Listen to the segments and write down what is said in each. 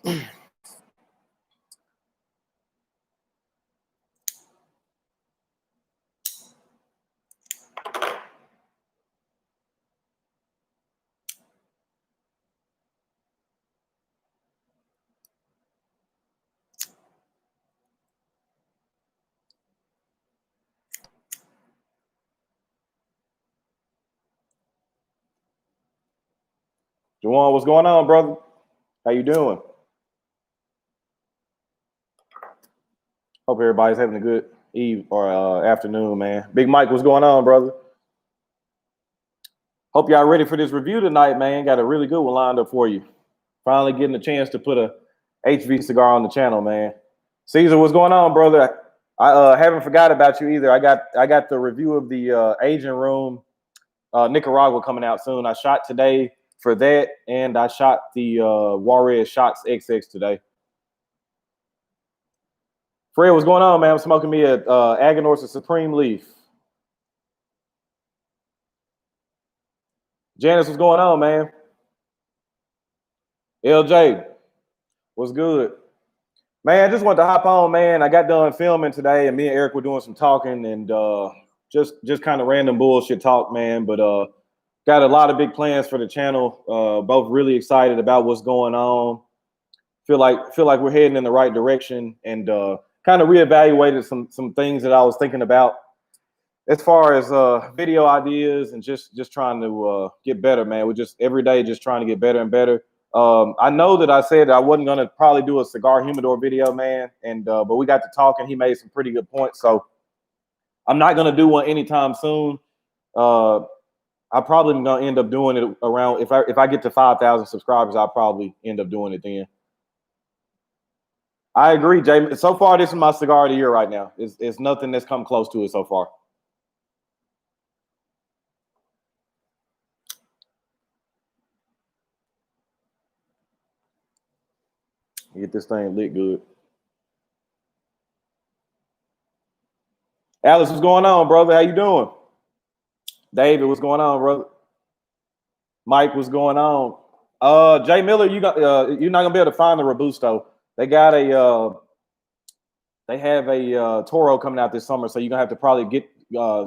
Juwan, what's going on, brother? How you doing? Hope everybody's having a good eve or afternoon, man. Big Mike, what's going on, brother? Hope y'all ready for this review tonight, man. Got a really good one lined up for you. Finally getting a chance to put a HV cigar on the channel, man. Caesar, what's going on, brother? I haven't forgot about you either. I got the review of the Aging Room Nicaragua coming out soon. I shot today for that, and I shot the Juarez Shots XX today. Fred, what's going on, man? I'm smoking me a Aganorsa Supreme Leaf. Janice, what's going on, man? LJ, what's good? Man, I just wanted to hop on, man. I got done filming today, and me and Eric were doing some talking and just kind of random bullshit talk, man. But got a lot of big plans for the channel. Both really excited about what's going on. Feel like we're heading in the right direction, and kind of reevaluated some things that I was thinking about as far as video ideas and just trying to get better, man. We're just every day just trying to get better and better. I know that I said that I wasn't gonna probably do a cigar humidor video, man, and but we got to talking. He made some pretty good points, so I'm not gonna do one anytime soon. I probably gonna end up doing it around if I get to 5,000 subscribers, I'll probably end up doing it then. I agree, Jay. So far, this is my cigar of the year right now. It's nothing that's come close to it so far. Get this thing lit good. Alice, what's going on, brother? How you doing? David, what's going on, brother? Mike, what's going on? Jay Miller, you're not gonna be able to find the Robusto. They got they have a Toro coming out this summer, so you're gonna have to probably get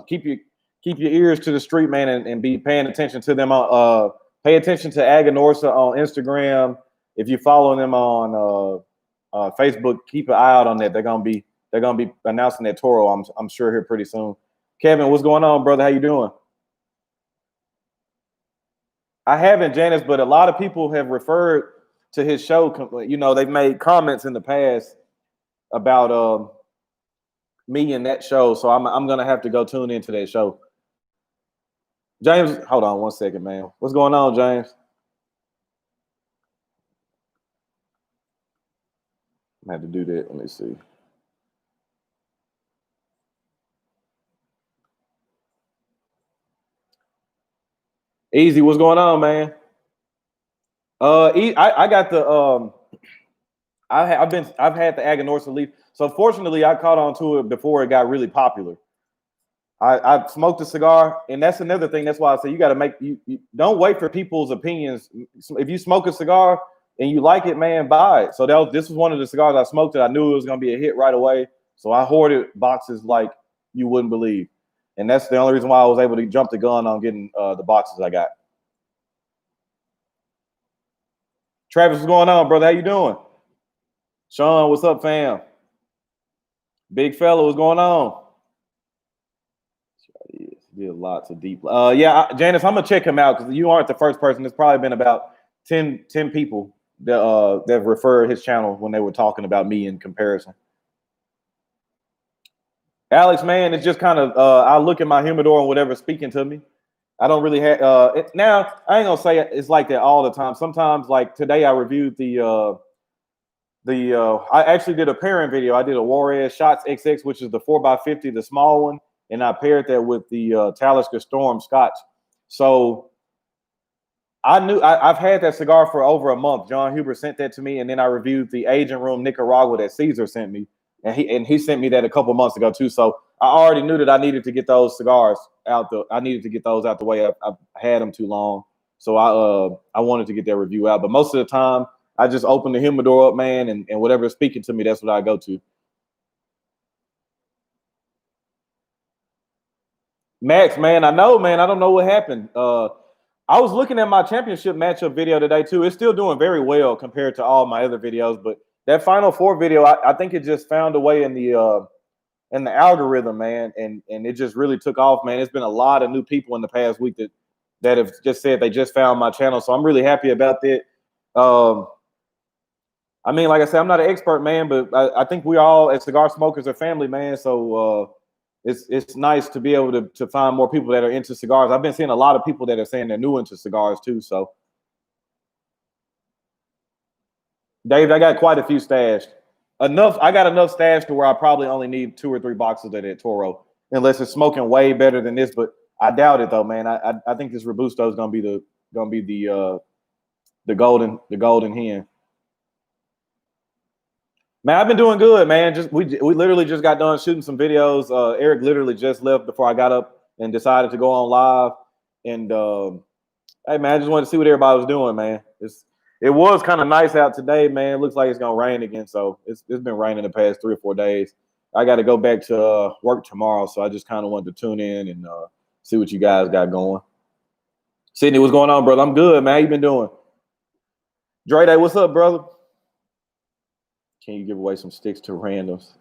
keep your ears to the street, man, and be paying attention to them. Pay attention to Aganorsa on Instagram. If you're following them on Facebook, keep an eye out on that. They're gonna be announcing that Toro. I'm sure here pretty soon. Kevin, what's going on, brother? How you doing? I haven't, Janice, but a lot of people have referred to his show. You know, they've made comments in the past about me and that show, so I'm gonna have to go tune into that show. James, hold on one second, man. What's going on, James? I had to do that. Let me see. Easy, what's going on, man? I got the I've had the Aganorsa Leaf. So fortunately, I caught on to it before it got really popular. I smoked a cigar, and that's another thing. That's why I say you got to you don't wait for people's opinions. If you smoke a cigar and you like it, man, buy it. So this was one of the cigars I smoked that I knew it was going to be a hit right away. So I hoarded boxes like you wouldn't believe, and that's the only reason why I was able to jump the gun on getting the boxes I got. Travis, what's going on, brother? How you doing? Sean, what's up, fam? Big fella, what's going on? He did lots of deep. Yeah, Janice, I'm gonna check him out because you aren't the first person. There's probably been about 10 people that have referred his channel when they were talking about me in comparison. Alex, man, it's just kind of I look at my humidor and whatever's speaking to me. I don't really have now. I ain't gonna say it's like that all the time. Sometimes, like today, I reviewed I actually did a pairing video. I did a Juarez Shots XX, which is the 4x50, the small one, and I paired that with the Talisker Storm Scotch. So I knew I've had that cigar for over a month. John Huber sent that to me, and then I reviewed the Aging Room Nicaragua that Caesar sent me, and he sent me that a couple months ago too. So I already knew that I needed to get those cigars out. I needed to get those out the way. I've had them too long, so I wanted to get that review out. But most of the time, I just open the humidor up, man, and whatever is speaking to me, that's what I go to. Max, man, I know, man. I don't know what happened. I was looking at my championship matchup video today too. It's still doing very well compared to all my other videos, but that Final Four video, I think it just found a way in the algorithm, man, and it just really took off, man. It's been a lot of new people in the past week that have just said they just found my channel, so I'm really happy about that. I mean, like I said, I'm not an expert, man, but I think we all as cigar smokers are family, man. So it's nice to be able to find more people that are into cigars. I've been seeing a lot of people that are saying they're new into cigars too. So, Dave, I got quite a few stashed. I got enough stashed to where I probably only need 2 or 3 boxes of that Toro, unless it's smoking way better than this. But I doubt it though, man. I think this Robusto is gonna be the golden hen. Man, I've been doing good, man. We literally just got done shooting some videos. Eric literally just left before I got up and decided to go on live. And hey, man, I just wanted to see what everybody was doing, man. It was kind of nice out today, man. It looks like it's gonna rain again, so it's been raining the past 3 or 4 days. I got to go back to work tomorrow, so I just kind of wanted to tune in and see what you guys got going. Sydney, what's going on, brother? I'm good, man. How you been doing? Dre Day, what's up, brother? Can you give away some sticks to randoms?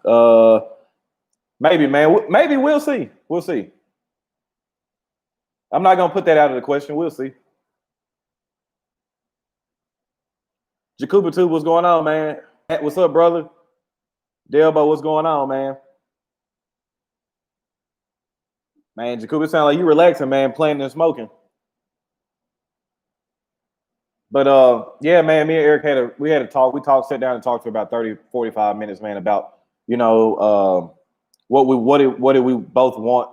Maybe, man. Maybe we'll see. We'll see. I'm not gonna put that out of the question. We'll see. Jacuba Tube, what's going on, man? What's up, brother? Delbo, what's going on, man? Man, Jacuba, sound like you relaxing, man, playing and smoking. But yeah, man, me and Eric we had a talk. We sat down and talked for about 30, 45 minutes, man, about, you know, what did we both want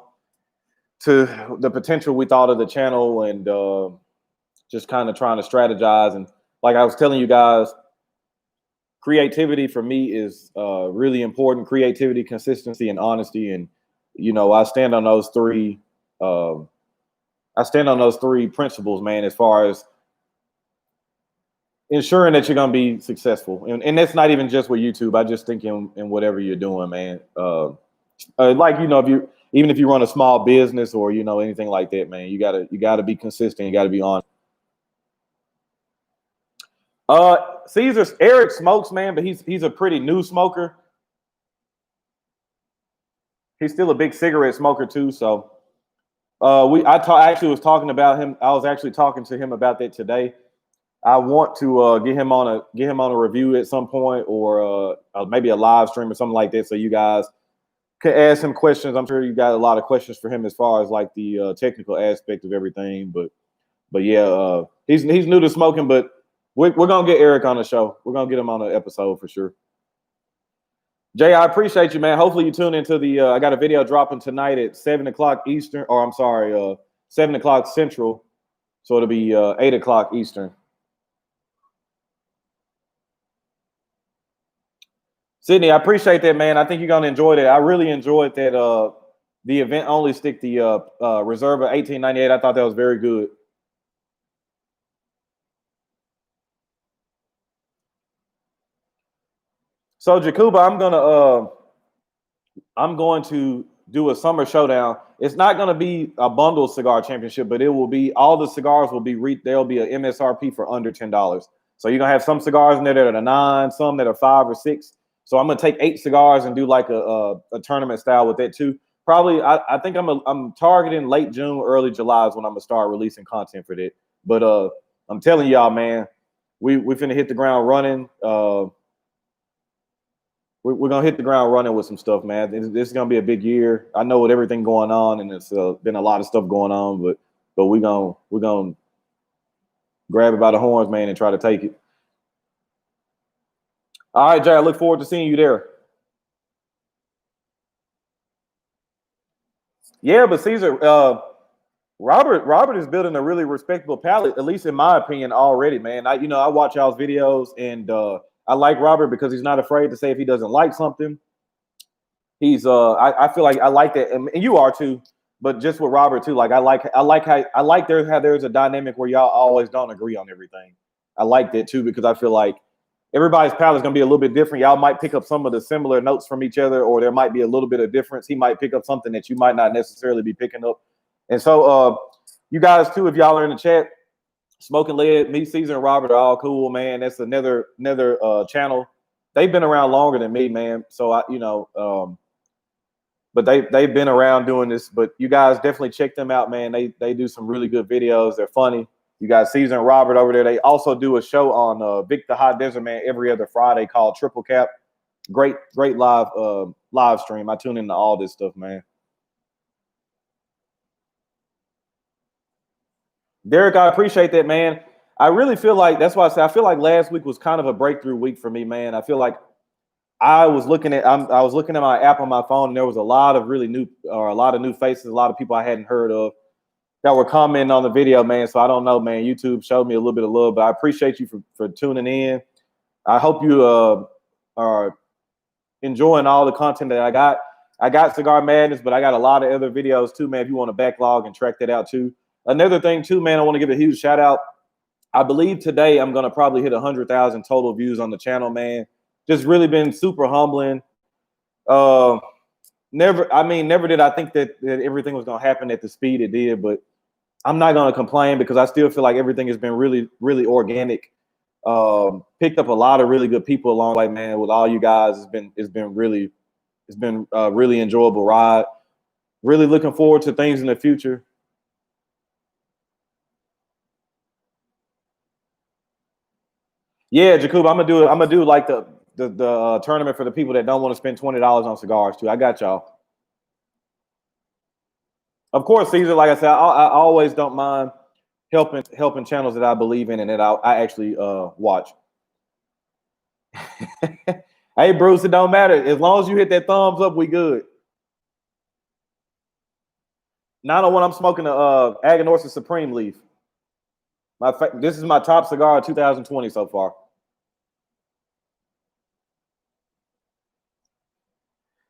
to the potential we thought of the channel, and just kind of trying to strategize. And like I was telling you guys, creativity for me is really important. Creativity, consistency, and honesty. And, you know, I stand on those three principles, man, as far as ensuring that you're going to be successful. And that's not even just with YouTube. I just think in whatever you're doing, man. Like, you know, even if you run a small business or, you know, anything like that, man, you gotta be consistent. You gotta be honest. Eric smokes, man, but he's a pretty new smoker. He's still a big cigarette smoker too. So I actually was talking about him. I was actually talking to him about that today. I want to get him on a review at some point, or maybe a live stream or something like that, so you guys can ask him questions. I'm sure you got a lot of questions for him as far as like the technical aspect of everything. But yeah, he's new to smoking, but we're gonna get Eric on the show. We're gonna get him on an episode for sure. Jay, I appreciate you, man. Hopefully you tune into the. I got a video dropping tonight at 7 o'clock Eastern, or I'm sorry, 7 o'clock Central, so it'll be 8 o'clock Eastern. Sydney, I appreciate that, man. I think you're gonna enjoy that. I really enjoyed that. The event only stick, the Reserva 1898. I thought that was very good. So Jacuba, I'm going to do a summer showdown. It's not going to be a bundle cigar championship, but it will be all the cigars will be there'll be an MSRP for under $10. So you're gonna have some cigars in there that are 9, some that are 5 or 6. So I'm gonna take 8 cigars and do like a tournament style with that too. Probably, I think I'm targeting late June, early July is when I'm gonna start releasing content for that. But I'm telling y'all, man, we finna hit the ground running. We're gonna hit the ground running with some stuff, man. This is gonna be a big year. I know with everything going on, and it's been a lot of stuff going on, but we're gonna grab it by the horns, man, and try to take it. All right, Jay, I look forward to seeing you there. Yeah, but Caesar, Robert is building a really respectable palate, at least in my opinion, already, man. I watch y'all's videos, and I like Robert because he's not afraid to say if he doesn't like something. He's I feel like I like that, and you are too. But just with Robert too, like I like how there's a dynamic where y'all always don't agree on everything. I like that too because I feel like everybody's palate is going to be a little bit different. Y'all might pick up some of the similar notes from each other, or there might be a little bit of difference. He might pick up something that you might not necessarily be picking up. And so you guys too, if y'all are in the chat, Smoking Lead, me, Caesar, and Robert are all cool, man. That's another channel. They've been around longer than me, man. So but they've been around doing this. But you guys definitely check them out, man. They do some really good videos. They're funny. You got Caesar and Robert over there. They also do a show on Vic the Hot Desert Man every other Friday called Triple Cap. Great live stream. I tune into all this stuff, man. Derek, I appreciate that, man. I really feel like that's why I say I feel like last week was kind of a breakthrough week for me, man. I feel like I was looking at my app on my phone, and there was a lot of new faces, a lot of people I hadn't heard of that were commenting on the video, man. So I don't know, man. YouTube showed me a little bit of love, but I appreciate you for tuning in. I hope you are enjoying all the content that I got. I got Cigar Madness, but I got a lot of other videos too, man. If you want to backlog and track that out too. Another thing too, man, I want to give a huge shout out. I believe today I'm gonna probably hit 100,000 total views on the channel, man. Just really been super humbling. Never did I think that everything was gonna happen at the speed it did, but I'm not gonna complain because I still feel like everything has been really, really organic. Picked up a lot of really good people along the way, man. With all you guys, it's been really enjoyable ride. Really looking forward to things in the future. Yeah, Jacob, I'm gonna do like the tournament for the people that don't want to spend $20 on cigars too. I got y'all. Of course, Caesar. Like I said, I always don't mind helping channels that I believe in and that I actually watch. Hey, Bruce, it don't matter as long as you hit that thumbs up, we good. Now, the one I'm smoking, Aganorsa Supreme Leaf. This is my top cigar of 2020 so far.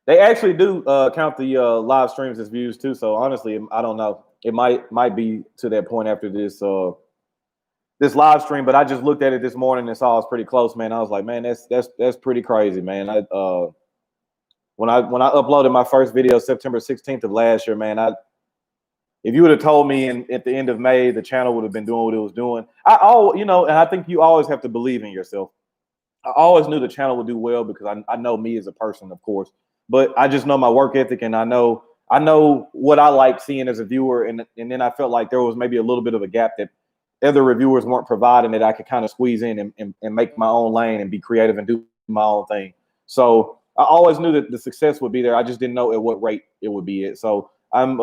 They actually do count the live streams as views too. So honestly, I don't know. It might be to that point after this this live stream. But I just looked at it this morning and saw it's pretty close, man. I was like, man, that's pretty crazy, man. When I uploaded my first video September 16th of last year, man, if you would have told me at the end of May the channel would have been doing what it was doing, and I think you always have to believe in yourself. I always knew the channel would do well because I know me as a person, of course, but I just know my work ethic and I know what I like seeing as a viewer. And then I felt like there was maybe a little bit of a gap that other reviewers weren't providing that I could kind of squeeze in and make my own lane and be creative and do my own thing. So I always knew that the success would be there. I just didn't know at what rate it would be at. So I'm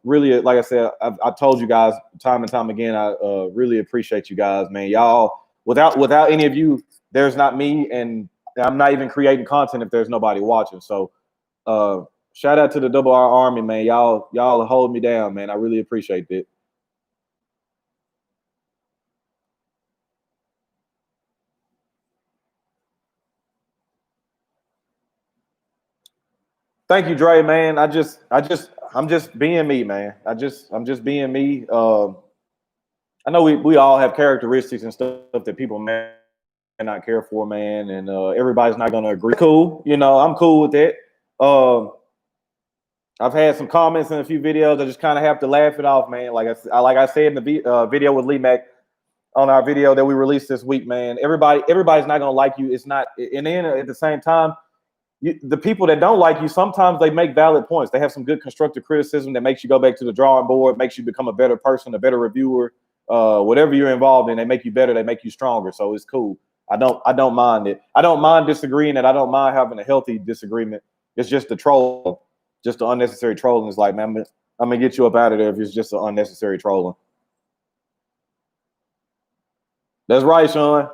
really, like I said, I've told you guys time and time again, I really appreciate you guys, man. Y'all, without any of you, there's not me, and I'm not even creating content if there's nobody watching. So shout out to the Double R Army, man. Y'all hold me down, man. I really appreciate that. Thank you, Dre, man. I'm just being me, man. I'm just being me. I know we all have characteristics and stuff that people may not care for, man, and everybody's not gonna agree. Cool, I'm cool with that. I've had some comments in a few videos. I just kind of have to laugh it off, man. Like I said in the video with Lee Mac on our video that we released this week, man. Everybody's not gonna like you. It's not, and then at the same time, the people that don't like you, sometimes they make valid points. They have some good constructive criticism that makes you go back to the drawing board, makes you become a better person, a better reviewer. Whatever you're involved in, they make you better, they make you stronger. So it's cool. I don't mind it. I don't mind disagreeing, and I don't mind having a healthy disagreement. It's just the troll, just the unnecessary trolling. It's like, man, I'm gonna get you up out of there if it's just an unnecessary trolling. That's right, Sean.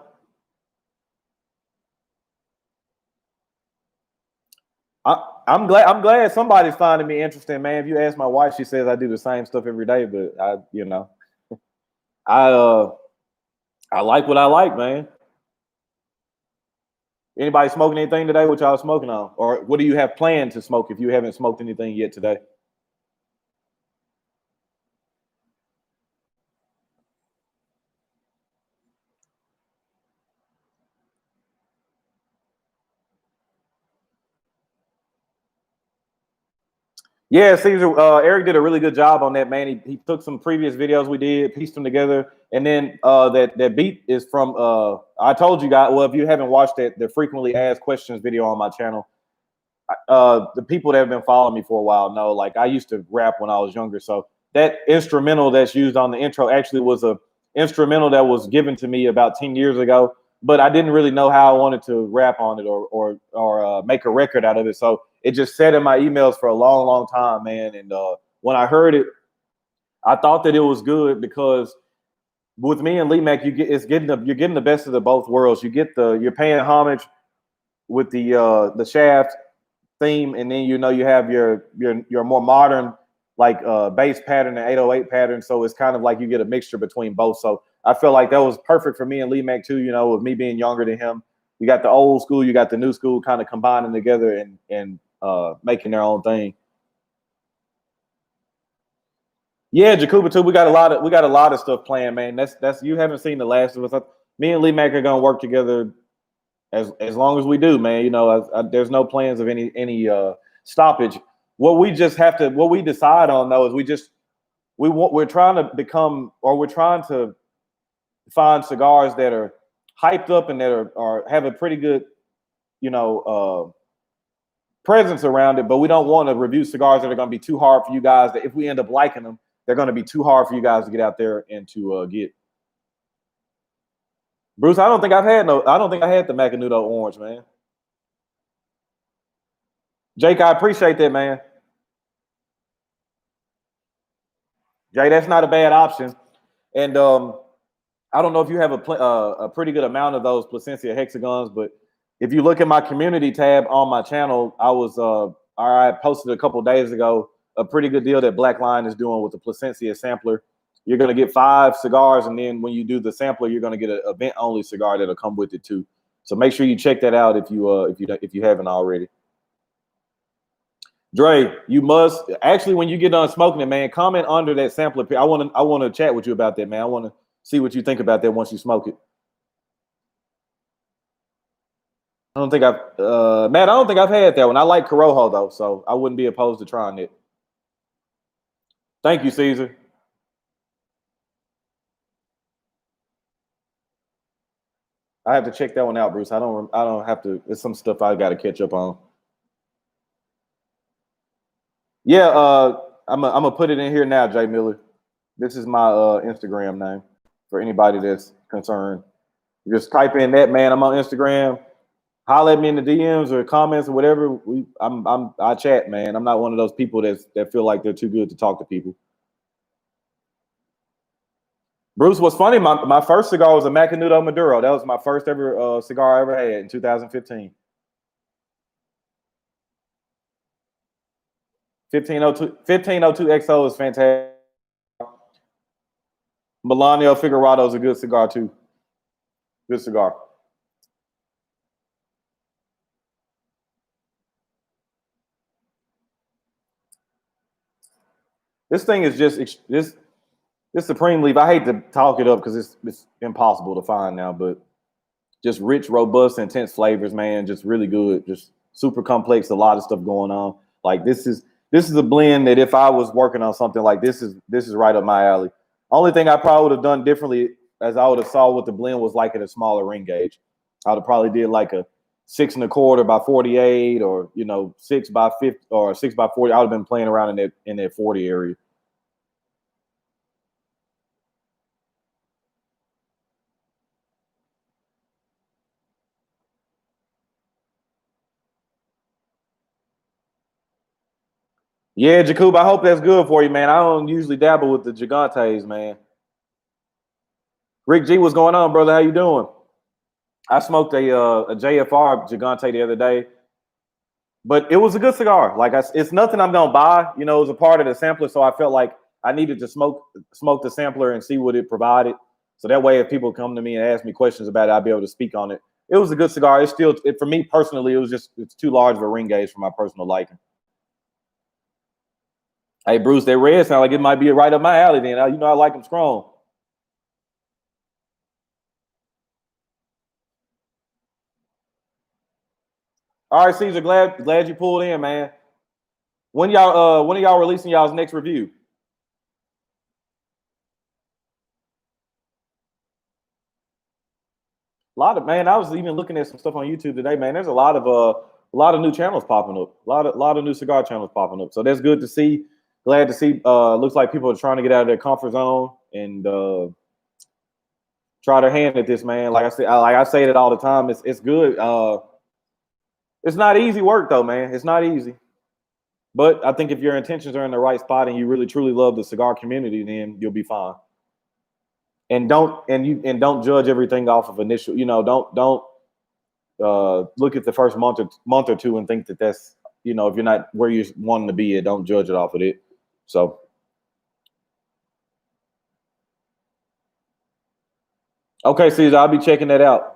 I'm glad somebody's finding me interesting, man. If you ask my wife, she says I do the same stuff every day, but I I like what I like, man. Anybody smoking anything today? What y'all smoking on? Or what do you have planned to smoke if you haven't smoked anything yet today? Yeah, Caesar. Eric did a really good job on that, man. He took some previous videos we did, pieced them together, and then that beat is from. I told you guys. Well, if you haven't watched that, the frequently asked questions video on my channel, the people that have been following me for a while know. Like I used to rap when I was younger, so that instrumental that's used on the intro actually was a instrumental that was given to me about 10 years ago. But I didn't really know how I wanted to rap on it or make a record out of it. So it just sat in my emails for a long, long time, man. And when I heard it, I thought that it was good because with me and Lee Mac, you're getting the best of the both worlds. You're paying homage with the shaft theme, and then you have your more modern like bass pattern and 808 pattern. So it's kind of like you get a mixture between both. So I feel like that was perfect for me and Lee Mac too. With me being younger than him, you got the old school, you got the new school, kind of combining together and making their own thing. Yeah, Jacuba too. We got a lot of stuff planned, man. That's you haven't seen the last of us. Me and Lee Mac are gonna work together as long as we do, man. There's no plans of any stoppage. What we decide on though is we're trying to become, or we're trying to find cigars that are hyped up and that are have a pretty good you know presence around it, but we don't want to review cigars that are going to be too hard for you guys. That if we end up liking them, they're going to be too hard for you guys to get out there and to get. Bruce, I don't think I had the Macanudo orange, man. Jake, I appreciate that, man. Jay, that's not a bad option. And I don't know if you have a pretty good amount of those Plasencia hexagons, but if you look at my community tab on my channel, I posted a couple days ago a pretty good deal that Black Line is doing with the Plasencia sampler. You're going to get 5 cigars, and then when you do the sampler, you're going to get an event only cigar that'll come with it too. So make sure you check that out if you haven't already. Dre, you must actually, when you get done smoking it, man, comment under that sampler. I want to chat with you about that, man. I want to see what you think about that once you smoke it. I don't think Matt, I don't think I've had that one. I like Corojo though, so I wouldn't be opposed to trying it. Thank you, Caesar. I have to check that one out, Bruce. I don't have to. There's some stuff I got to catch up on. Yeah, I'm gonna put it in here now, Jay Miller. This is my Instagram name for anybody that's concerned. You just type in that, man. I'm on Instagram. Holler at me in the DMs or comments or whatever. I chat, man. I'm not one of those people that feel like they're too good to talk to people. Bruce, what's funny, my first cigar was a Macanudo Maduro. That was my first ever cigar I ever had in 2015. 1502 XO is fantastic. Melania Figueroa is a good cigar too. Good cigar. This thing is just this Supreme Leaf. I hate to talk it up because it's impossible to find now, but just rich, robust, intense flavors, man. Just really good. Just super complex. A lot of stuff going on. Like this is a blend that if I was working on something like this is right up my alley. Only thing I probably would have done differently, as I would have saw what the blend was like at a smaller ring gauge. I would have probably did like a 6 1/4 by 48, or 6 by 50 or 6 by 40. I would have been playing around in that 40 area. Yeah, Jacob, I hope that's good for you, man. I don't usually dabble with the gigantes, man. Rick G, what's going on, brother? How you doing? I smoked a JFR Gigante the other day, but it was a good cigar. It's nothing I'm gonna buy. It was a part of the sampler, so I felt like I needed to smoke the sampler and see what it provided. So that way, if people come to me and ask me questions about it, I'll be able to speak on it. It was a good cigar. For me personally, it's too large of a ring gauge for my personal liking. Hey, Bruce, that red sound like it might be right up my alley. Then I like them strong. All right, Caesar, glad you pulled in, man. When are y'all releasing y'all's next review? A lot of, man, I was even looking at some stuff on YouTube today, man. There's a lot of new channels popping up. A lot of new cigar channels popping up. So that's good to see. Glad to see. Looks like people are trying to get out of their comfort zone and try their hand at this, man. Like I say it all the time. It's good. It's not easy work though, man. It's not easy. But I think if your intentions are in the right spot and you really truly love the cigar community, then you'll be fine. And don't judge everything off of initial. You know, don't look at the first month or two and think that that's, you know, if you're not where you're wanting to be, don't judge it off of it. So okay, Caesar, I'll be checking that out.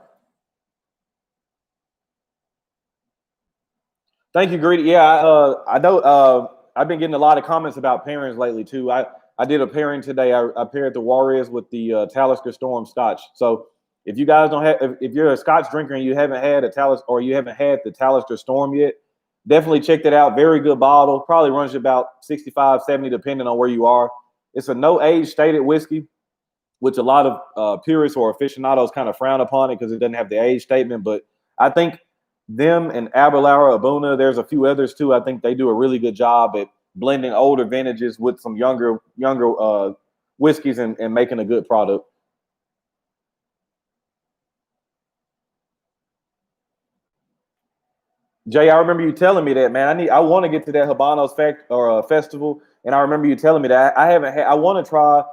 Thank you, Greedy. Yeah, I know. I've been getting a lot of comments about pairings lately too. I did a pairing today. I paired the Warriors with the Talisker Storm Scotch. So if you guys don't have, if you're a Scotch drinker and you haven't had a Talisker or you haven't had the Talisker Storm yet, definitely check that out. Very good bottle. Probably runs you about 65, 70, depending on where you are. It's a no age stated whiskey, which a lot of purists or aficionados kind of frown upon it because it doesn't have the age statement. But I think them and Aberlour, Abuna, there's a few others too. I think they do a really good job at blending older vintages with some younger whiskeys and making a good product. Jay, I remember you telling me that, man. I want to get to that Habanos festival, and I remember you telling me that I haven't had. I want to try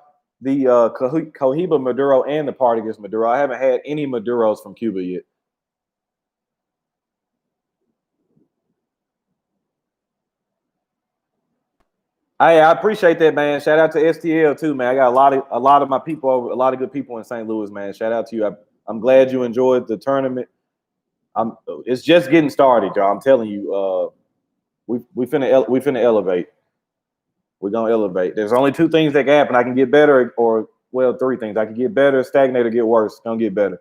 the Cohiba Maduro and the Partagas Maduro. I haven't had any Maduros from Cuba yet. I appreciate that, man. Shout out to STL too, man. I got a lot of my people, a lot of good people in St. Louis, man. Shout out to you. I'm glad you enjoyed the tournament. It's just getting started, y'all. I'm telling you, we finna elevate. We're gonna elevate. There's only two things that can happen. I can get better, or well, three things. I can get better, stagnate, or get worse. It's gonna get better.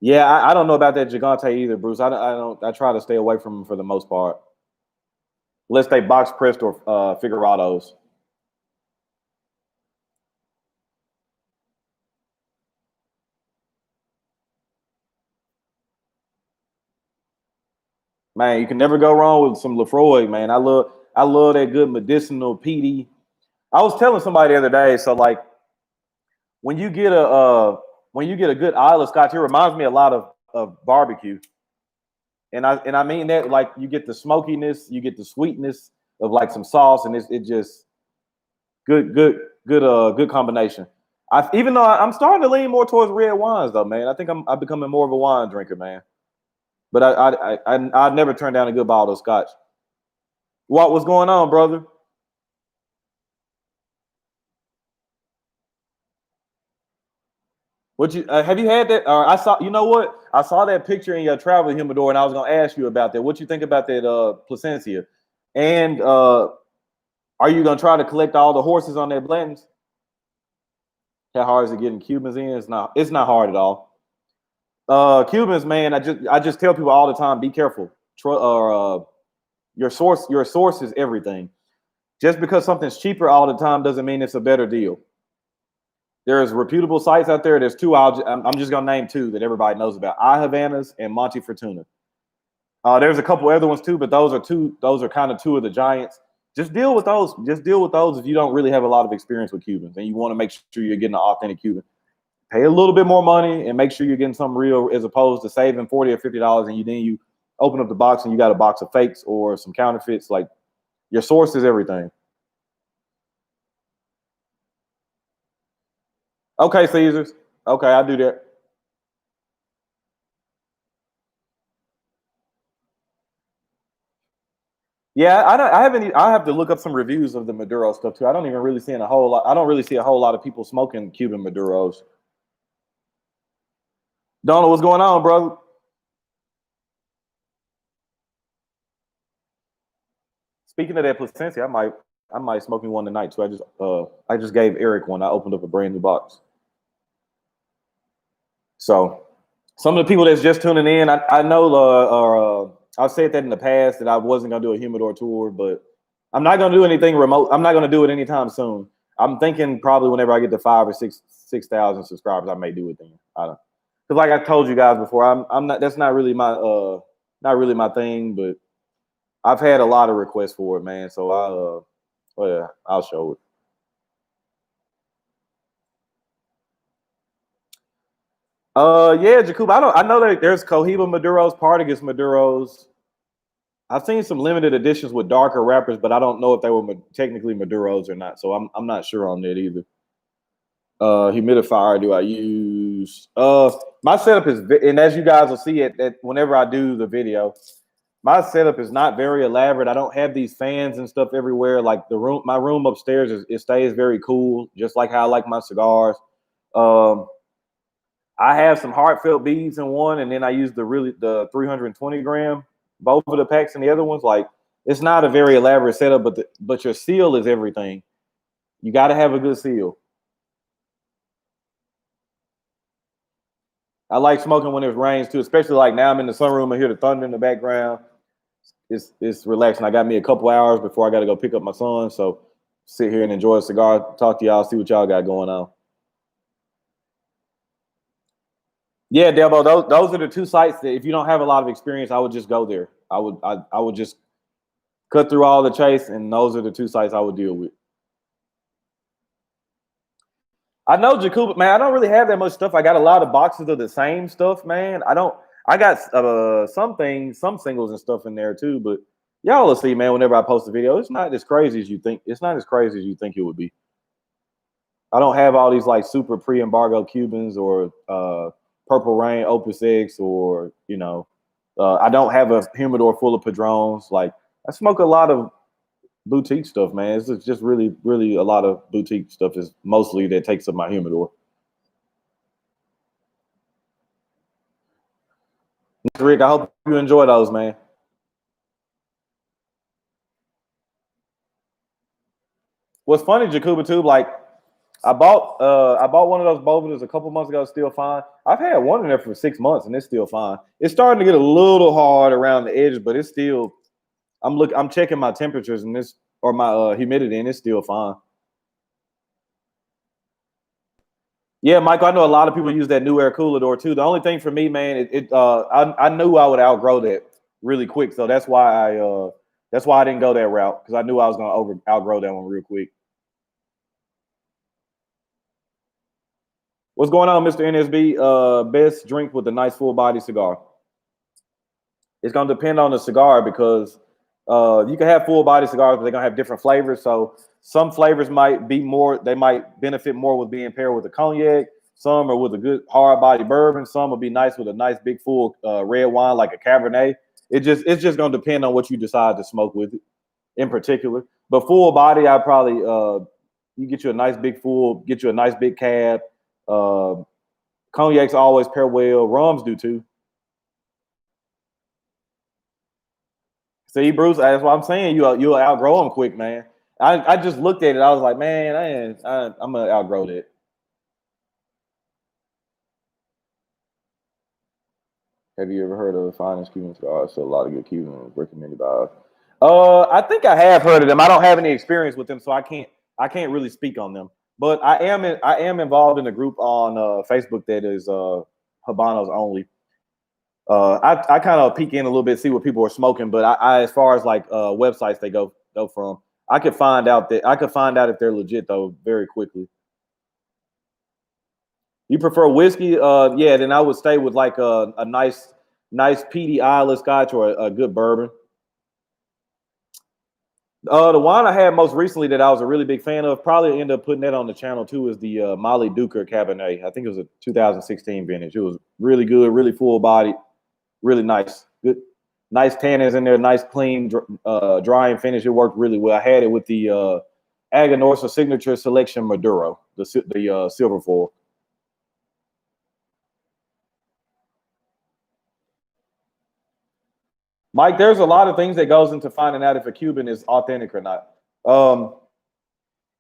Yeah, I don't know about that Gigante either, Bruce. I don't. I try to stay away from them for the most part, unless they box pressed or figurados. Man, you can never go wrong with some Lefroy, man. I love that good medicinal PD. I was telling somebody the other day, so like when you get when you get a good Isle of Scotch, it reminds me a lot of barbecue. And I mean that like you get the smokiness, you get the sweetness of like some sauce, and it just good combination. Even though I'm starting to lean more towards red wines though, man. I think I'm becoming more of a wine drinker, man. But I'd never turn down a good bottle of scotch. What was going on, brother? What you have you had that? I saw. You know what? I saw that picture in your travel humidor, and I was gonna ask you about that. What you think about that Placencia? And are you gonna try to collect all the horses on that Blanton's? How hard is it getting Cubans in? It's not. It's not hard at all. Cubans, man. I just tell people all the time: be careful. Your source is everything. Just because something's cheaper all the time doesn't mean it's a better deal. There's reputable sites out there. There's two. I'm just gonna name two that everybody knows about: I Havanas and Monte Fortuna. There's a couple other ones too, but those are two. Those are kind of two of the giants. Just deal with those. Just deal with those if you don't really have a lot of experience with Cubans and you want to make sure you're getting an authentic Cuban. Pay a little bit more money and make sure you're getting something real, as opposed to saving $40 or $50 and you open up the box and you got a box of fakes or some counterfeits. Like your source is everything. Okay, Caesars. Okay, I'll do that. Yeah, I don't. I haven't. I have to look up some reviews of the Maduro stuff too. I don't even really see a whole lot. I don't really see a whole lot of people smoking Cuban Maduros. Donald, what's going on, brother? Speaking of that Placencia, I might smoke me one tonight too. I just gave Eric one. I opened up a brand new box. So Some of the people that's just tuning in, I know I've said that in the past that I wasn't gonna do a humidor tour, but I'm not gonna do anything remote. I'm not gonna do it anytime soon. I'm thinking probably whenever I get to 5 or 6,000 subscribers, I may do it then. I don't, because like I told you guys before, I'm not. That's not really my thing. But I've had a lot of requests for it, man. So I'll show it. Yeah, Jacob. I know that there's Cohiba Maduros, Partagas Maduros. I've seen some limited editions with darker wrappers, but I don't know if they were technically Maduros or not. So I'm not sure on that either. Humidifier do I use? My setup is, and as you guys will see it, that whenever I do the video, my setup is not very elaborate. I don't have these fans and stuff everywhere. Like my room upstairs it stays very cool, just like how I like my cigars. I have some heartfelt beads in one, and then I use the 320 gram, both of the packs and the other ones. Like it's not a very elaborate setup, but your seal is everything. You got to have a good seal. I like smoking when it rains too, especially like now I'm in the sunroom. I hear the thunder in the background. It's relaxing. I got me a couple hours before I got to go pick up my son, so sit here and enjoy a cigar, talk to y'all, see what y'all got going on. Yeah, Debo, those are the two sites that if you don't have a lot of experience, I would just go there. I would just cut through all the chase, and those are the two sites I would deal with. I know Jacob, man. I don't really have that much stuff. I got a lot of boxes of the same stuff, man. I got some singles and stuff in there too. But y'all will see, man. Whenever I post a video, it's not as crazy as you think. It's not as crazy as you think it would be. I don't have all these like super pre-embargo Cubans or Purple Rain Opus X or I don't have a humidor full of Padrones. Like I smoke a lot of boutique stuff, man. It's just really, really a lot of boutique stuff is mostly that takes up my humidor. Rick, I hope you enjoy those, man. What's funny, Jacuba too, like I bought one of those Bovidas a couple months ago, still fine. I've had one in there for 6 months and it's still fine. It's starting to get a little hard around the edges, but it's still I'm checking my temperatures and my humidity and it's still fine. Yeah, Michael, I know a lot of people use that new air cooler door too. The only thing for me, man, I knew I would outgrow that really quick, so that's why I didn't go that route because I knew I was gonna outgrow that one real quick. What's going on, Mr. NSB? Best drink with a nice full body cigar. It's gonna depend on the cigar because you can have full body cigars, but they're gonna have different flavors. So some flavors might benefit more with being paired with a cognac. Some are with a good hard body bourbon. Some will be nice with a nice big full red wine like a Cabernet. It's just gonna depend on what you decide to smoke with it in particular. But full body, I probably you get you a nice big full, get you a nice big cab. Cognacs always pair well. Rums do too. See, Bruce, that's what I'm saying. You'll outgrow them quick, man. I just looked at it. I was like, man, I'm gonna outgrow that. Have you ever heard of the finest Cuban cigars? So a lot of good Cubans recommended by. I think I have heard of them. I don't have any experience with them, so I can't really speak on them. But I am involved in a group on Facebook that is Habanos only. I kind of peek in a little bit, see what people are smoking, but I as far as like websites they go from, I could find out if they're legit though very quickly. You prefer whiskey? Yeah, then I would stay with like a nice peaty Isla Scotch or a good bourbon. The wine I had most recently that I was a really big fan of, probably end up putting that on the channel too, is the Molly Duker Cabernet. I think it was a 2016 vintage. It was really good, really full bodied, really nice. Good, nice tannins in there, nice clean drying finish. It worked really well. I had it with the Aganorsa Signature Selection Maduro, the silver foil. Mike, there's a lot of things that goes into finding out if a Cuban is authentic or not.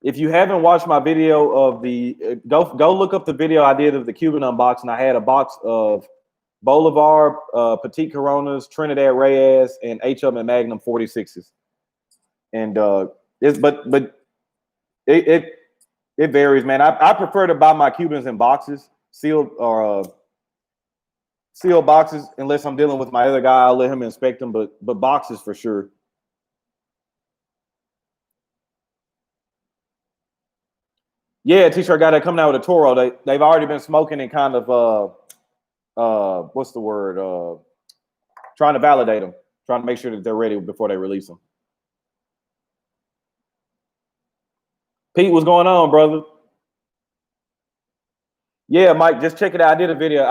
If you haven't watched my video of the go look up the video I did of the Cuban unboxing. I had a box of Bolivar, Petite Coronas, Trinidad Reyes, and HM and Magnum 46s. And it varies, man. I prefer to buy my Cubans in boxes, sealed or sealed boxes. Unless I'm dealing with my other guy, I'll let him inspect them. But boxes for sure. Yeah, T-shirt guy that coming out with a Toro. They've already been smoking and kind of what's the word? Trying to validate them, trying to make sure that they're ready before they release them. Pete, what's going on, brother? Yeah, Mike, just check it out. I did a video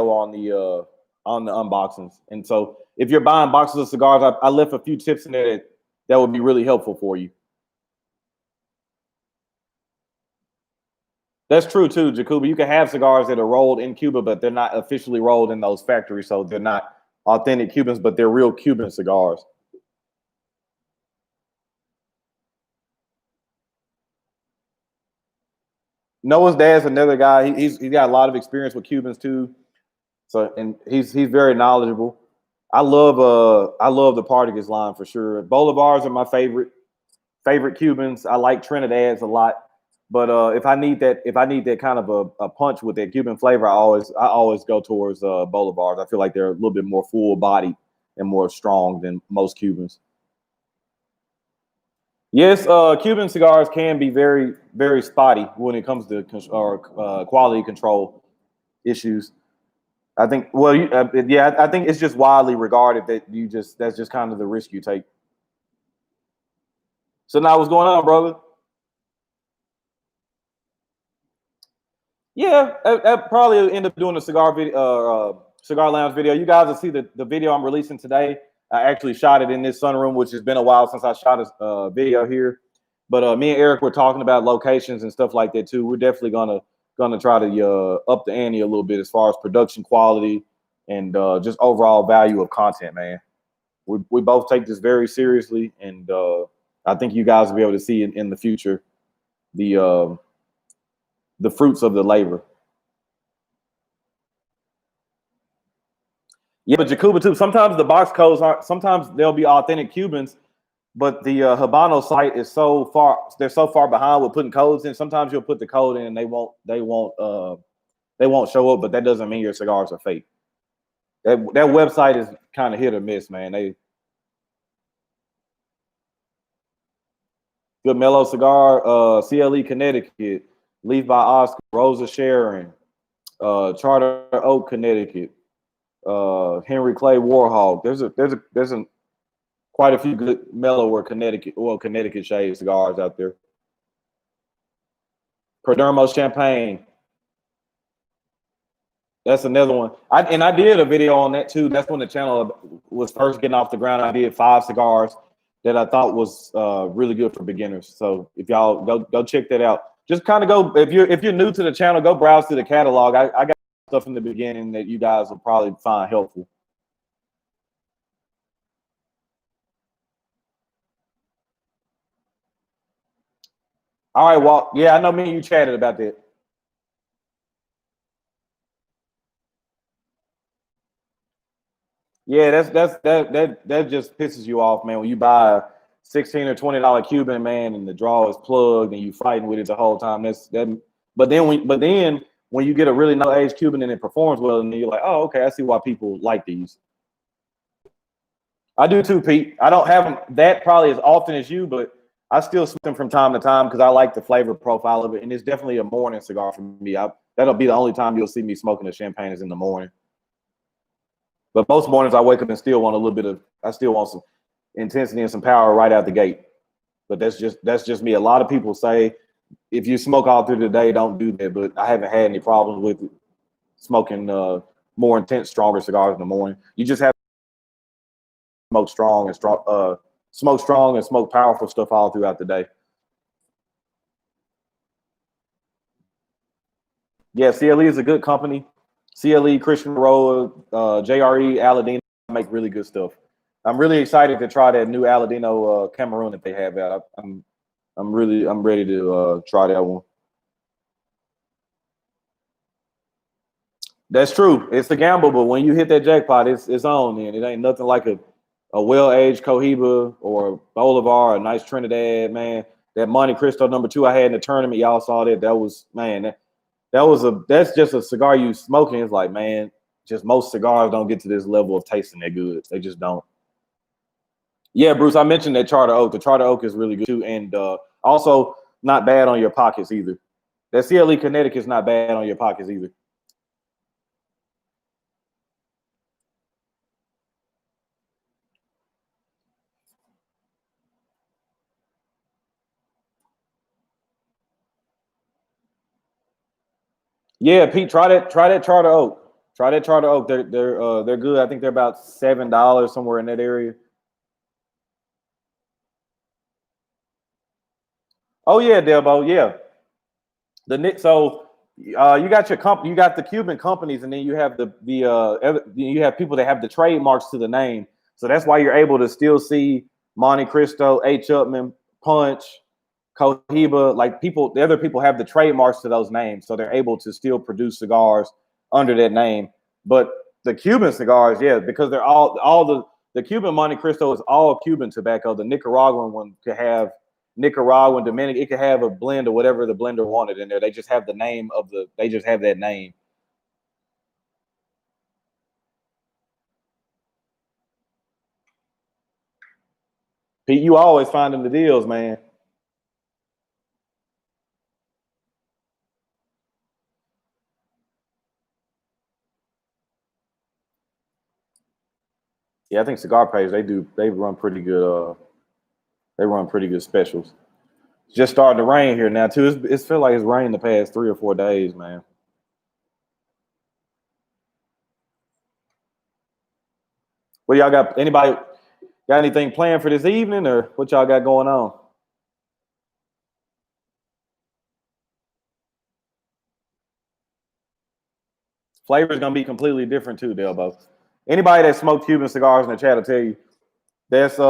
on the unboxings. And so if you're buying boxes of cigars, I left a few tips in there that would be really helpful for you. That's true too, Jacoby. You can have cigars that are rolled in Cuba, but they're not officially rolled in those factories, so they're not authentic Cubans, but they're real Cuban cigars. Noah's dad's another guy. He's got a lot of experience with Cubans too. So and he's very knowledgeable. I love the Partagas line for sure. Bolivars are my favorite Cubans. I like Trinidad's a lot. But if I need that kind of a punch with that Cuban flavor, I always go towards Bolivars. I feel like they're a little bit more full bodied and more strong than most Cubans. Yes, Cuban cigars can be very, very spotty when it comes to quality control issues. I think, well, yeah, I think it's just widely regarded that that's just kind of the risk you take. So now, what's going on, brother? Yeah, I probably end up doing a cigar video, cigar lounge video. You guys will see the video I'm releasing today. I actually shot it in this sunroom, which has been a while since I shot a video here. But me and Eric were talking about locations and stuff like that too. We're definitely gonna try to up the ante a little bit as far as production quality and just overall value of content, man. We both take this very seriously, and I think you guys will be able to see in the future the fruits of the labor. Yeah, but Jacuba too. Sometimes the box codes aren't. Sometimes they'll be authentic Cubans, but the Habano site is so far. They're so far behind with putting codes in. Sometimes you'll put the code in and they won't show up. But that doesn't mean your cigars are fake. That website is kind of hit or miss, man. Good Mellow Cigar, CLE Connecticut, Leaf by Oscar, Rosa Sharon, Charter Oak Connecticut, Henry Clay Warhawk. There's quite a few good mellow or Connecticut shade cigars out there. Perdermo Champagne. That's another one. I did a video on that too. That's when the channel was first getting off the ground. I did 5 cigars that I thought was really good for beginners. So if y'all go check that out. Just kind of go if you're new to the channel, go browse through the catalog. I got stuff in the beginning that you guys will probably find helpful. All right, Walt. Yeah, I know me and you chatted about that. Yeah, that just pisses you off, man. When you buy a $16 or $20 Cuban, man, and the draw is plugged and you fighting with it the whole time. But then when you get a really no age Cuban and it performs well, and you're like, oh, okay, I see why people like these. I do too, Pete. I don't have them that probably as often as you, but I still smoke them from time to time because I like the flavor profile of it, and it's definitely a morning cigar for me. That'll be the only time you'll see me smoking a champagne is in the morning. But most mornings I wake up and still want a little bit of, I still want some intensity and some power right out the gate. But that's just me. A lot of people say if you smoke all through the day, don't do that. But I haven't had any problems with smoking more intense, stronger cigars in the morning. You just have to smoke strong and smoke powerful stuff all throughout the day. Yeah, CLE is a good company. CLE, Christian Roa, JRE, Aladino make really good stuff. I'm really excited to try that new Aladino Cameroon that they have out. I'm ready to try that one. That's true. It's a gamble, but when you hit that jackpot, it's on. Then it ain't nothing like a well-aged Cohiba or Bolivar, a nice Trinidad, man. That Monte Cristo #2 I had in the tournament, y'all saw that. That was, man, that's just a cigar you smoking. It's like, man, just most cigars don't get to this level of tasting that good. They just don't. Yeah, Bruce, I mentioned that Charter Oak. The Charter Oak is really good too, and also not bad on your pockets either. That CLE Connecticut is not bad on your pockets either. Yeah, Pete, try that Charter Oak. Try that Charter Oak. They're good. I think they're about $7 somewhere in that area. Oh yeah, Delbo. Yeah, you got your you got the Cuban companies, and then you have you have people that have the trademarks to the name. So that's why you're able to still see Monte Cristo, H. Upman, Punch, Cohiba. Like the other people have the trademarks to those names, so they're able to still produce cigars under that name. But the Cuban cigars, yeah, because they're all the Cuban Monte Cristo is all Cuban tobacco. The Nicaraguan one could have Nicaraguan, Dominican. It could have a blend of whatever the blender wanted in there. They just have the name of they just have that name. Pete, you always finding the deals, man. Yeah, I think Cigar Page they run pretty good. They run pretty good specials. It's just starting to rain here now too. It's feel like it's rained the past 3 or 4 days, man. What y'all got? Anybody got anything planned for this evening, or what y'all got going on? Flavor is gonna be completely different too, Delbo. Anybody that smoked Cuban cigars in the chat will tell you that's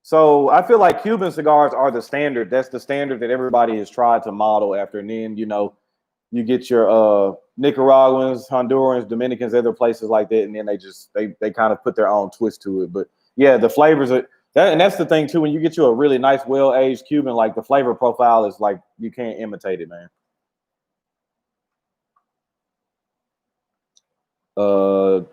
so I feel like Cuban cigars are the standard. That's the standard that everybody has tried to model after. And then, you get your Nicaraguans, Hondurans, Dominicans, other places like that, and then they kind of put their own twist to it. But yeah, the flavors are that, and that's the thing too. When you get you a really nice, well-aged Cuban, like the flavor profile is like you can't imitate it, man. Who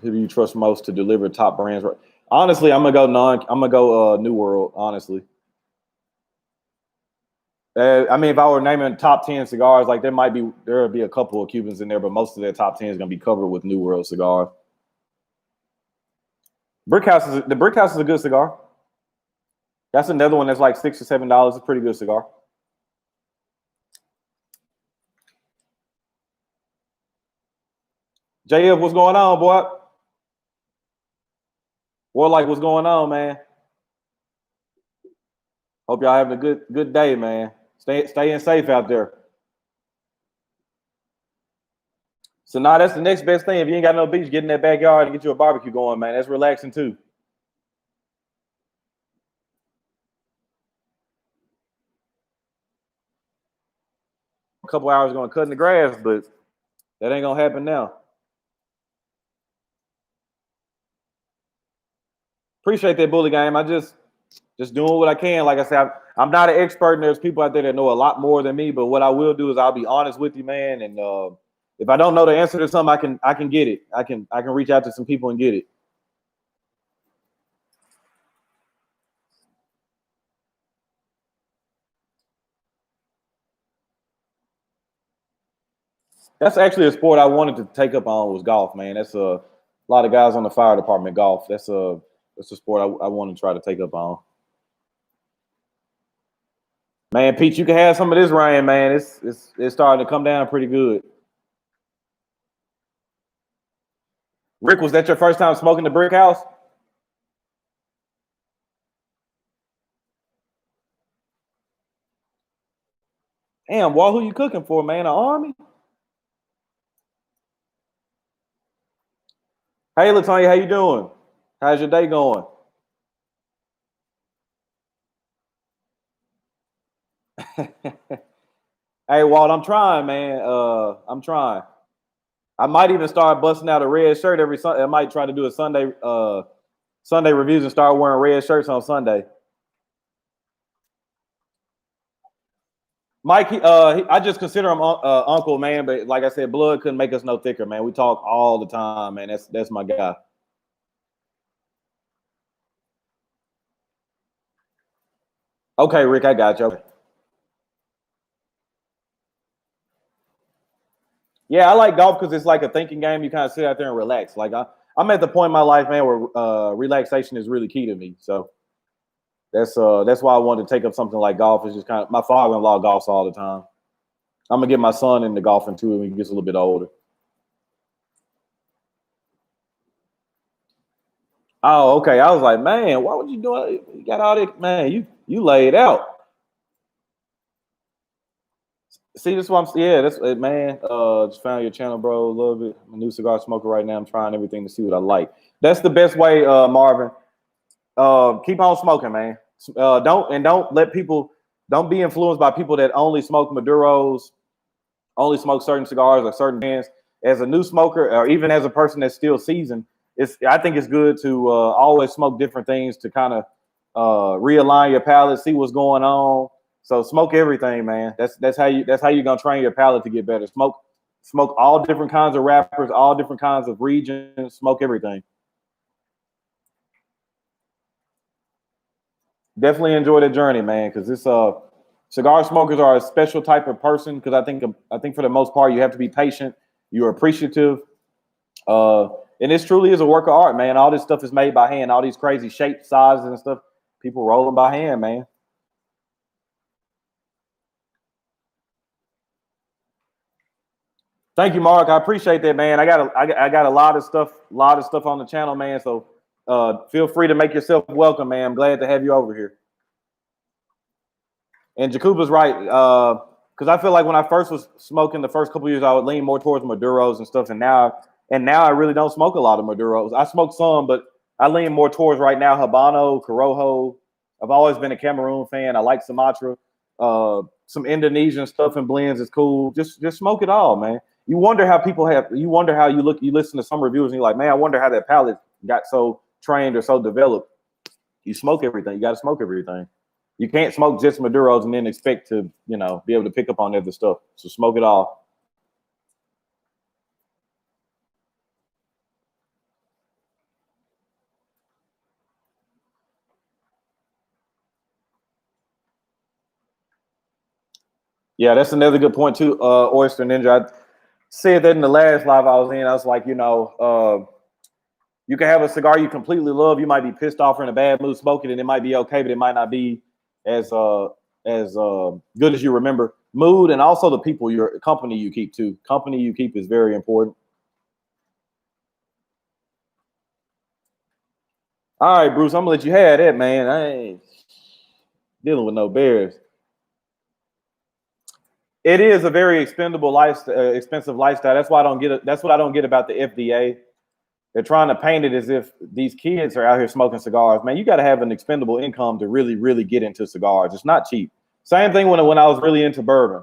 do you trust most to deliver top brands? Honestly, I'm gonna go I'm gonna go New World. Honestly, I mean, if I were naming top 10 cigars, like there'll be a couple of Cubans in there, but most of their top 10 is gonna be covered with New World cigars. The Brick House is a good cigar. That's another one that's like $6 or $7. It's a pretty good cigar. JF, what's going on, boy? Like what's going on, man? Hope y'all having a good day, man. Staying safe out there. So now that's the next best thing. If you ain't got no beach, get in that backyard and get you a barbecue going, man. That's relaxing too. A couple hours going cutting the grass, but that ain't gonna happen now. Appreciate that bully game. I just doing what I can. Like I said, I'm not an expert, and there's people out there that know a lot more than me. But what I will do is I'll be honest with you, man. And if I don't know the answer to something, I can get it. I can reach out to some people and get it. That's actually a sport I wanted to take up on was golf, man. That's a lot of guys on the fire department golf. That's a sport I want to try to take up on. Man, Pete, you can have some of this rain, man. It's starting to come down pretty good. Rick, was that your first time smoking the brick house? Damn, Wall, who you cooking for, man? An army? Hey, Latonya, how you doing? How's your day going? Hey, Walt, I'm trying, man. I'm trying. I might even start busting out a red shirt every Sunday. I might try to do a Sunday reviews and start wearing red shirts on Sunday. Mike, I just consider him uncle, man. But like I said, blood couldn't make us no thicker, man. We talk all the time, man. That's my guy. Okay, Rick, I got you. Yeah, I like golf because it's like a thinking game. You kind of sit out there and relax. Like I'm at the point in my life, man, where relaxation is really key to me. So that's why I wanted to take up something like golf. It's just kind of my father-in-law golfs all the time. I'm gonna get my son into golfing too when he gets a little bit older. Oh, okay. I was like, man, why would you do it? You got all that, man. You laid out. See, this one, yeah, that's man. Just found your channel, bro. Love it. I'm a new cigar smoker right now. I'm trying everything to see what I like. That's the best way, Marvin. Keep on smoking, man. Don't let people. Don't be influenced by people that only smoke Maduros, only smoke certain cigars or certain brands. As a new smoker, or even as a person that's still seasoned, I think it's good to always smoke different things to kind of realign your palate, see what's going on. So smoke everything, man. That's how you're gonna train your palate to get better. Smoke all different kinds of wrappers, all different kinds of regions. Smoke everything. Definitely enjoy the journey, man, because this cigar smokers are a special type of person. Because I think for the most part you have to be patient. You're appreciative, and this truly is a work of art, man. All this stuff is made by hand. All these crazy shapes, sizes, and stuff. People rolling by hand, man. Thank you, Mark. I appreciate that, man. I got a lot of stuff on the channel, man. So feel free to make yourself welcome, man. I'm glad to have you over here. And Jacuba's right, because I feel like when I first was smoking the first couple years, I would lean more towards Maduros and stuff, and now I really don't smoke a lot of Maduros. I smoke some, but I lean more towards right now Habano, Corojo. I've always been a Cameroon fan. I like Sumatra. Some Indonesian stuff and blends is cool. Just smoke it all, man. You wonder how people have. You wonder how you look. You listen to some reviews and you're like, man, I wonder how that palate got so trained or so developed. You smoke everything. You got to smoke everything. You can't smoke just Maduros and then expect to, be able to pick up on other stuff. So smoke it all. Yeah, that's another good point too, Oyster Ninja. I said that in the last live I was in. I was like, you can have a cigar you completely love. You might be pissed off or in a bad mood smoking, and it might be okay, but it might not be as good as you remember. Mood and also the people, your company you keep too. Company you keep is very important. All right, Bruce, I'm gonna let you have that, man. I ain't dealing with no bears. It is a very expendable expensive lifestyle. That's why I don't get it. That's what I don't get about the FDA. They're trying to paint it as if these kids are out here smoking cigars. Man, you got to have an expendable income to really, really get into cigars. It's not cheap. Same thing when I was really into bourbon.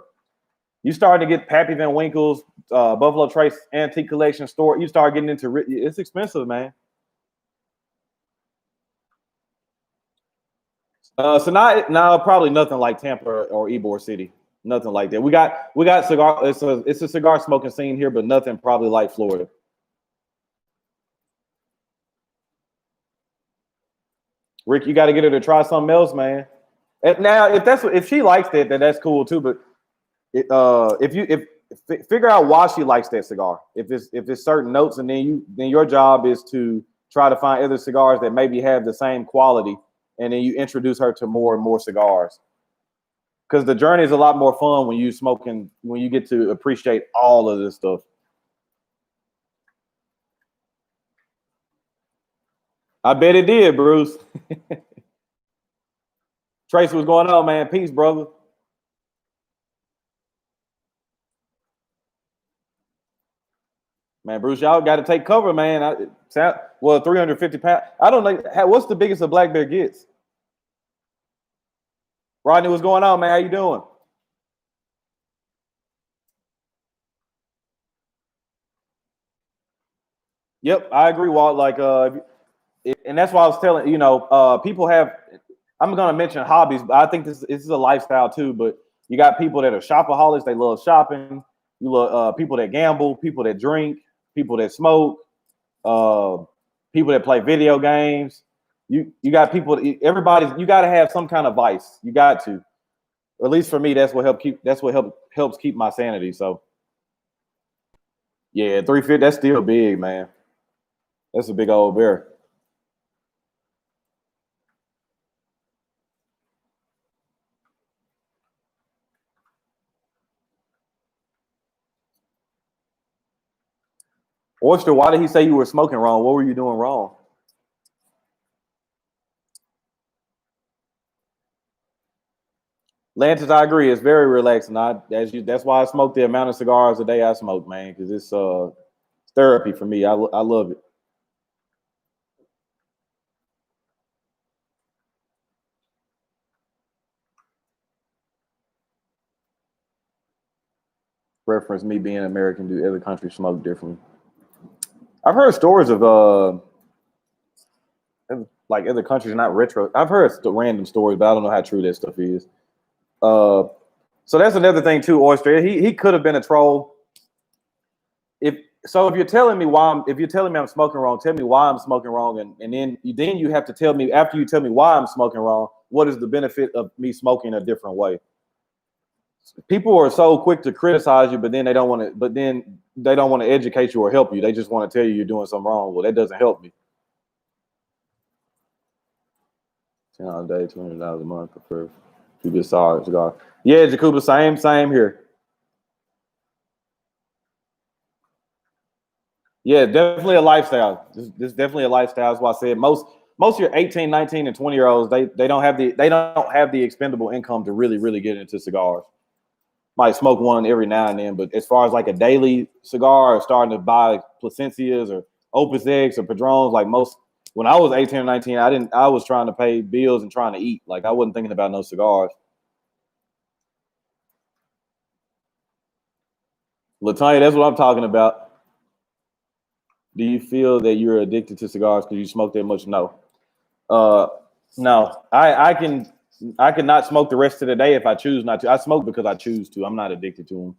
You start to get Pappy Van Winkle's, Buffalo Trace Antique Collection store. You start getting into it's expensive, man. So now probably nothing like Tampa or Ybor City. Nothing like that. We got cigar. It's a cigar smoking scene here, but nothing probably like Florida. Rick, you got to get her to try something else, man. And now, if she likes that, then that's cool too. But if figure out why she likes that cigar. If it's certain notes, and then your job is to try to find other cigars that maybe have the same quality, and then you introduce her to more and more cigars. Because the journey is a lot more fun when you get to appreciate all of this stuff. I bet it did, Bruce. Tracy, what's going on, man? Peace, brother. Man, Bruce, y'all got to take cover, man. 350 pounds. I don't know. What's the biggest a black bear gets? Rodney, what's going on, man? How you doing? Yep, I agree, Walt. Like, and that's why I was telling people have. I'm going to mention hobbies, but I think this is a lifestyle too. But you got people that are shopaholics; they love shopping. You love people that gamble, people that drink, people that smoke, uh, people that play video games. You got people. Everybody's. You got to have some kind of vice. You got to. Or at least for me, that's what helps keep my sanity. So yeah, 350. That's still big, man. That's a big old bear. Oyster, why did he say you were smoking wrong? What were you doing wrong? Lances, I agree. It's very relaxing. That's why I smoke the amount of cigars a day I smoke, man, because it's therapy for me. I love it. Reference me being American, do other countries smoke differently? I've heard stories of like other countries not retro. I've heard random stories, but I don't know how true that stuff is. Uh, so that's another thing too, Oyster. He could have been a troll. If you're telling me if you're telling me I'm smoking wrong, tell me why I'm smoking wrong, and then you have to tell me after you tell me why I'm smoking wrong, what is the benefit of me smoking a different way? People are so quick to criticize you, but then they don't want to. But then they don't want to educate you or help you. They just want to tell you you're doing something wrong. Well, that doesn't help me. $10 a day, $200 a month for two good cigars. Yeah, Jacoba, same here. Yeah, definitely a lifestyle. This is definitely a lifestyle. That's why I said most of your 18, 19, and 20-year-olds, they don't have the expendable income to really get into cigars. Might smoke one every now and then, but as far as like a daily cigar or starting to buy Placencias or Opus X or Padrones, like most when I was 18 or 19, I was trying to pay bills and trying to eat. Like I wasn't thinking about no cigars. Latanya, that's what I'm talking about. Do you feel that you're addicted to cigars because you smoke that much? No. Uh, no. I can not smoke the rest of the day if I choose not to. I smoke because I choose to. I'm not addicted to them.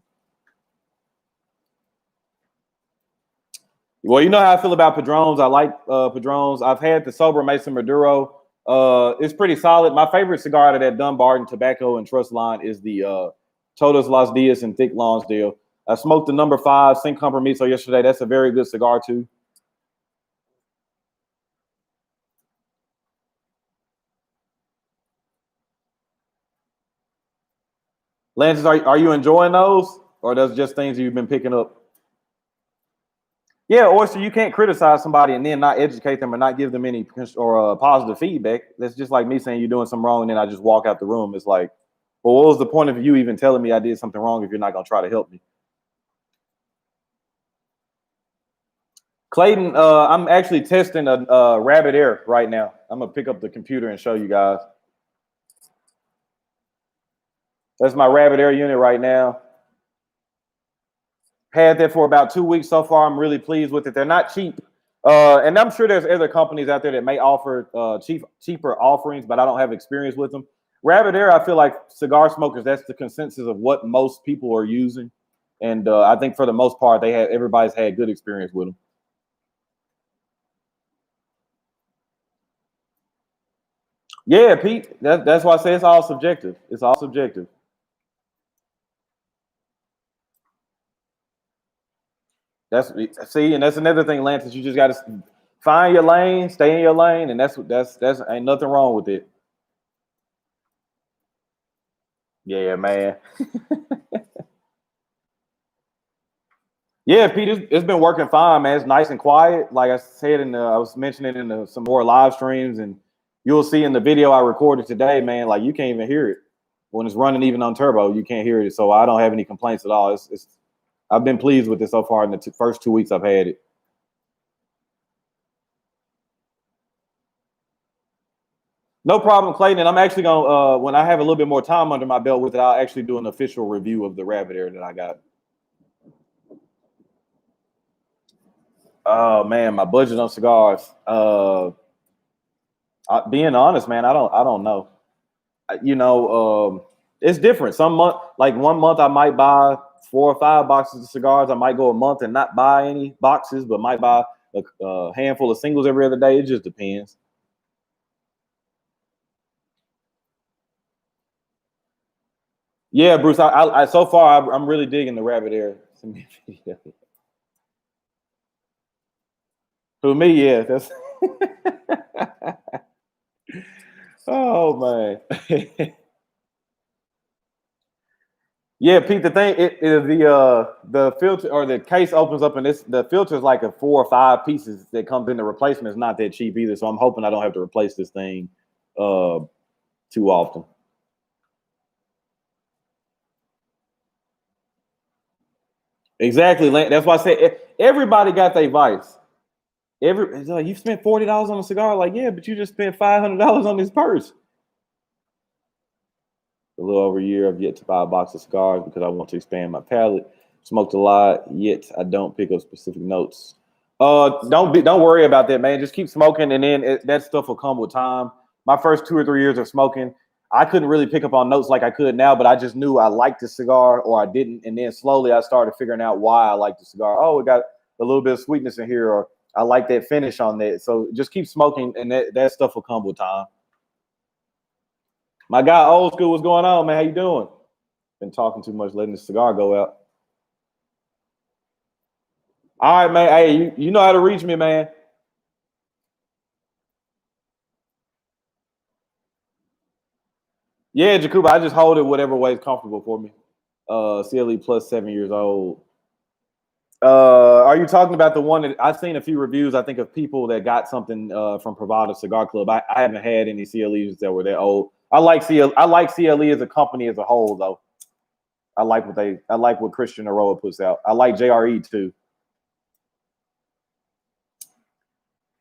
Well, you know how I feel about Padrones. I like Padrones. I've had the Sober Mason Maduro. It's pretty solid. My favorite cigar out of that Dunbarton Tobacco and Trust line is the Todos Los Dias and Thick Lonsdale. I smoked the number 5 Sin Compromiso yesterday. That's a very good cigar too. Lances, are you enjoying those, or those just things you've been picking up? Yeah, Oyster, you can't criticize somebody and then not educate them or not give them any or positive feedback. That's just like me saying you're doing something wrong and then I just walk out the room. It's like, well, what was the point of you even telling me I did something wrong if you're not going to try to help me? Clayton, I'm actually testing a Rabbit Air right now. I'm going to pick up the computer and show you guys. That's my Rabbit Air unit right now. Had that for about 2 weeks so far. I'm really pleased with it. They're not cheap. And I'm sure there's other companies out there that may offer cheaper offerings, but I don't have experience with them. Rabbit Air, I feel like cigar smokers, that's the consensus of what most people are using. And I think for the most part, everybody's had good experience with them. Yeah, Pete, that's why I say it's all subjective. It's all subjective. And that's another thing, Lance, is you just got to find your lane, stay in your lane, and that's ain't nothing wrong with it. Yeah, man. Yeah, Pete, it's been working fine, man. It's nice and quiet. Like I said, I was mentioning in some more live streams, and you'll see in the video I recorded today, man. Like you can't even hear it when it's running, even on turbo. You can't hear it, so I don't have any complaints at all. I've been pleased with it so far in the first 2 weeks I've had it. No problem, Clayton. And I'm actually gonna when I have a little bit more time under my belt with it, I'll actually do an official review of the Rabbit Air that I got. Oh man, my budget on cigars. Being honest, man, I don't know. It's different. Some month, like 1 month, I might buy 4 or 5 boxes of cigars. I might go a month and not buy any boxes, but might buy a handful of singles every other day. It just depends. Yeah, Bruce. I so far I'm really digging the rabbit ear. For me, yeah, that's. Oh man. Yeah, Pete. The thing it is the filter or the case opens up and the filter is like a 4 or 5 pieces that comes in. The replacement is not that cheap either, so I'm hoping I don't have to replace this thing uh too often. Exactly. That's why I said everybody got their vice. You spent $40 on a cigar, like yeah, but you just spent $500 on this purse. A little over a year, I've yet to buy a box of cigars because I want to expand my palate. Smoked a lot, yet I don't pick up specific notes. Don't worry about that, man. Just keep smoking, and then that stuff will come with time. My first 2 or 3 years of smoking, I couldn't really pick up on notes like I could now, but I just knew I liked the cigar or I didn't, and then slowly I started figuring out why I liked the cigar. Oh, it got a little bit of sweetness in here, or I like that finish on that. So just keep smoking, and that stuff will come with time. My guy, old school, what's going on, man? How you doing? Been talking too much, letting the cigar go out. All right, man. Hey, you know how to reach me, man. Yeah, Jacoba, I just hold it whatever way is comfortable for me. CLE plus 7 years old. Are you talking about the one that I've seen a few reviews, I think, of people that got something from Privada Cigar Club? I haven't had any CLEs that were that old. I like CLE as a company as a whole, though. I like what Christian Aroa puts out. I like JRE too.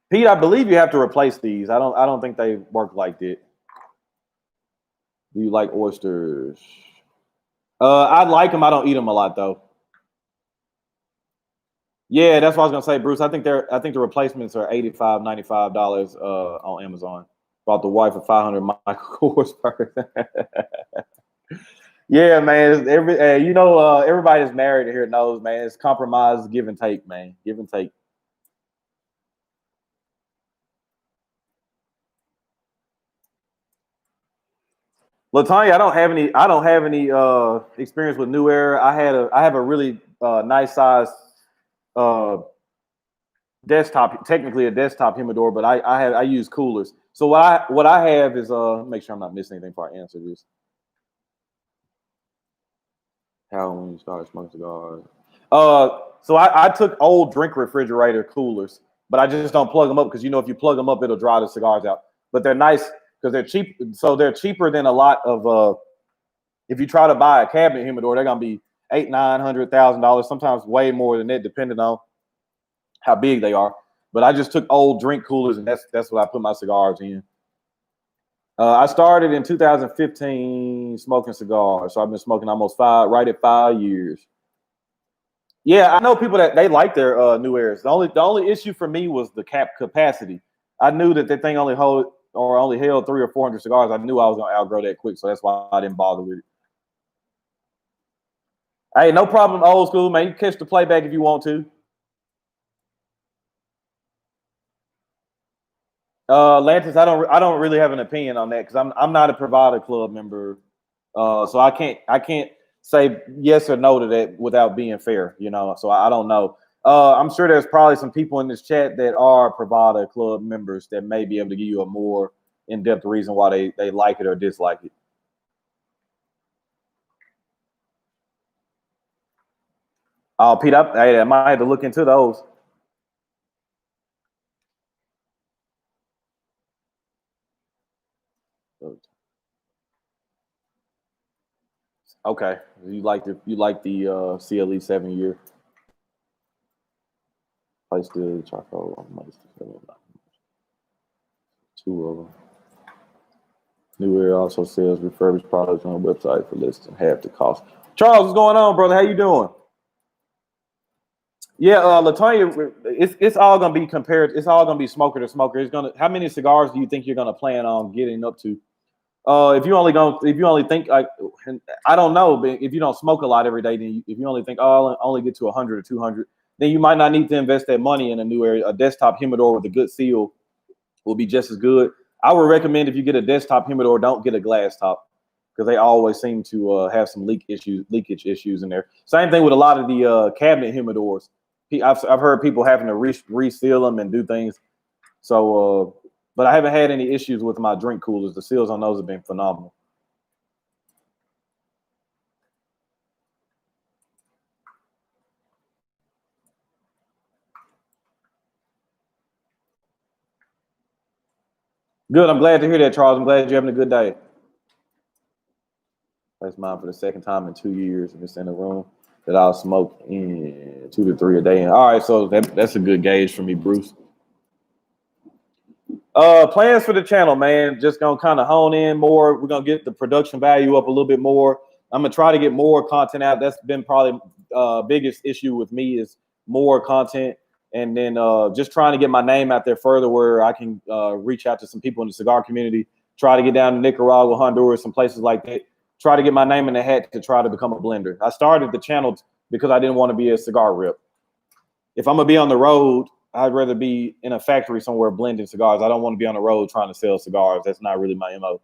Pete, I believe you have to replace these. I don't think they work like that. Do you like oysters? I like them. I don't eat them a lot though. Yeah, that's what I was gonna say, Bruce. I think the replacements are $85, $95 on Amazon. Bought the wife a 500 Michael Kors purse. Yeah, man. Everybody that's married here knows, man. It's compromise, give and take, man. Give and take. Latanya, I don't have any experience with New Era. I have a really nice size desktop, technically a desktop humidor, but I use coolers. So what I have is make sure I'm not missing anything before I answer this. How when you start smoking cigars? So I took old drink refrigerator coolers, but I just don't plug them up because if you plug them up, it'll dry the cigars out. But they're nice because they're cheap. So they're cheaper than a lot of if you try to buy a cabinet humidor, they're gonna be $800,000-$900,000, sometimes way more than that, depending on how big they are. But I just took old drink coolers, and that's what I put my cigars in. I started in 2015 smoking cigars, so I've been smoking almost right at 5 years. Yeah, I know people that they like their new eras. The only issue for me was the cap capacity. I knew that thing only held 300 or 400 cigars. I knew I was gonna outgrow that quick, so that's why I didn't bother with it. Hey, no problem, old school, man. You can catch the playback if you want to. Lantis, I don't really have an opinion on that because I'm not a Privada Club member, so I can't say yes or no to that without being fair, So I don't know. I'm sure there's probably some people in this chat that are Privada Club members that may be able to give you a more in-depth reason why they like it or dislike it. Oh, Pete, I might have to look into those. Okay, you like the CLE 7 year. Place the charcoal. Two of them. New Era also sells refurbished products on the website for less than half the cost. Charles, what's going on, brother? How you doing? Yeah, Latonya, it's all gonna be compared. It's all gonna be smoker to smoker. It's gonna. How many cigars do you think you're gonna plan on getting up to? If you only think like, I don't know, but if you don't smoke a lot every day, then if you only think, oh, I'll only get to 100 or 200, then you might not need to invest that money in a new area. A desktop humidor with a good seal will be just as good. I would recommend if you get a desktop humidor, don't get a glass top because they always seem to have some leakage issues in there. Same thing with a lot of the cabinet humidors. I've heard people having to reseal them and do things. So, but I haven't had any issues with my drink coolers. The seals on those have been phenomenal. Good. I'm glad to hear that, Charles. I'm glad you're having a good day. That's mine for the second time in 2 years, and it's in a room that I'll smoke in 2 to 3 a day. All right, so that's a good gauge for me, Bruce. Plans for the channel, man. Just gonna kind of hone in more. We're gonna get the production value up a little bit more. I'm gonna try to get more content out. That's been probably biggest issue with me is more content, and then just trying to get my name out there further, where I can reach out to some people in the cigar community. Try to get down to Nicaragua, Honduras, some places like that. Try to get my name in the hat to try to become a blender. I started the channel because I didn't want to be a cigar rep. If I'm gonna be on the road, I'd rather be in a factory somewhere blending cigars. I don't want to be on the road trying to sell cigars. That's not really my MO.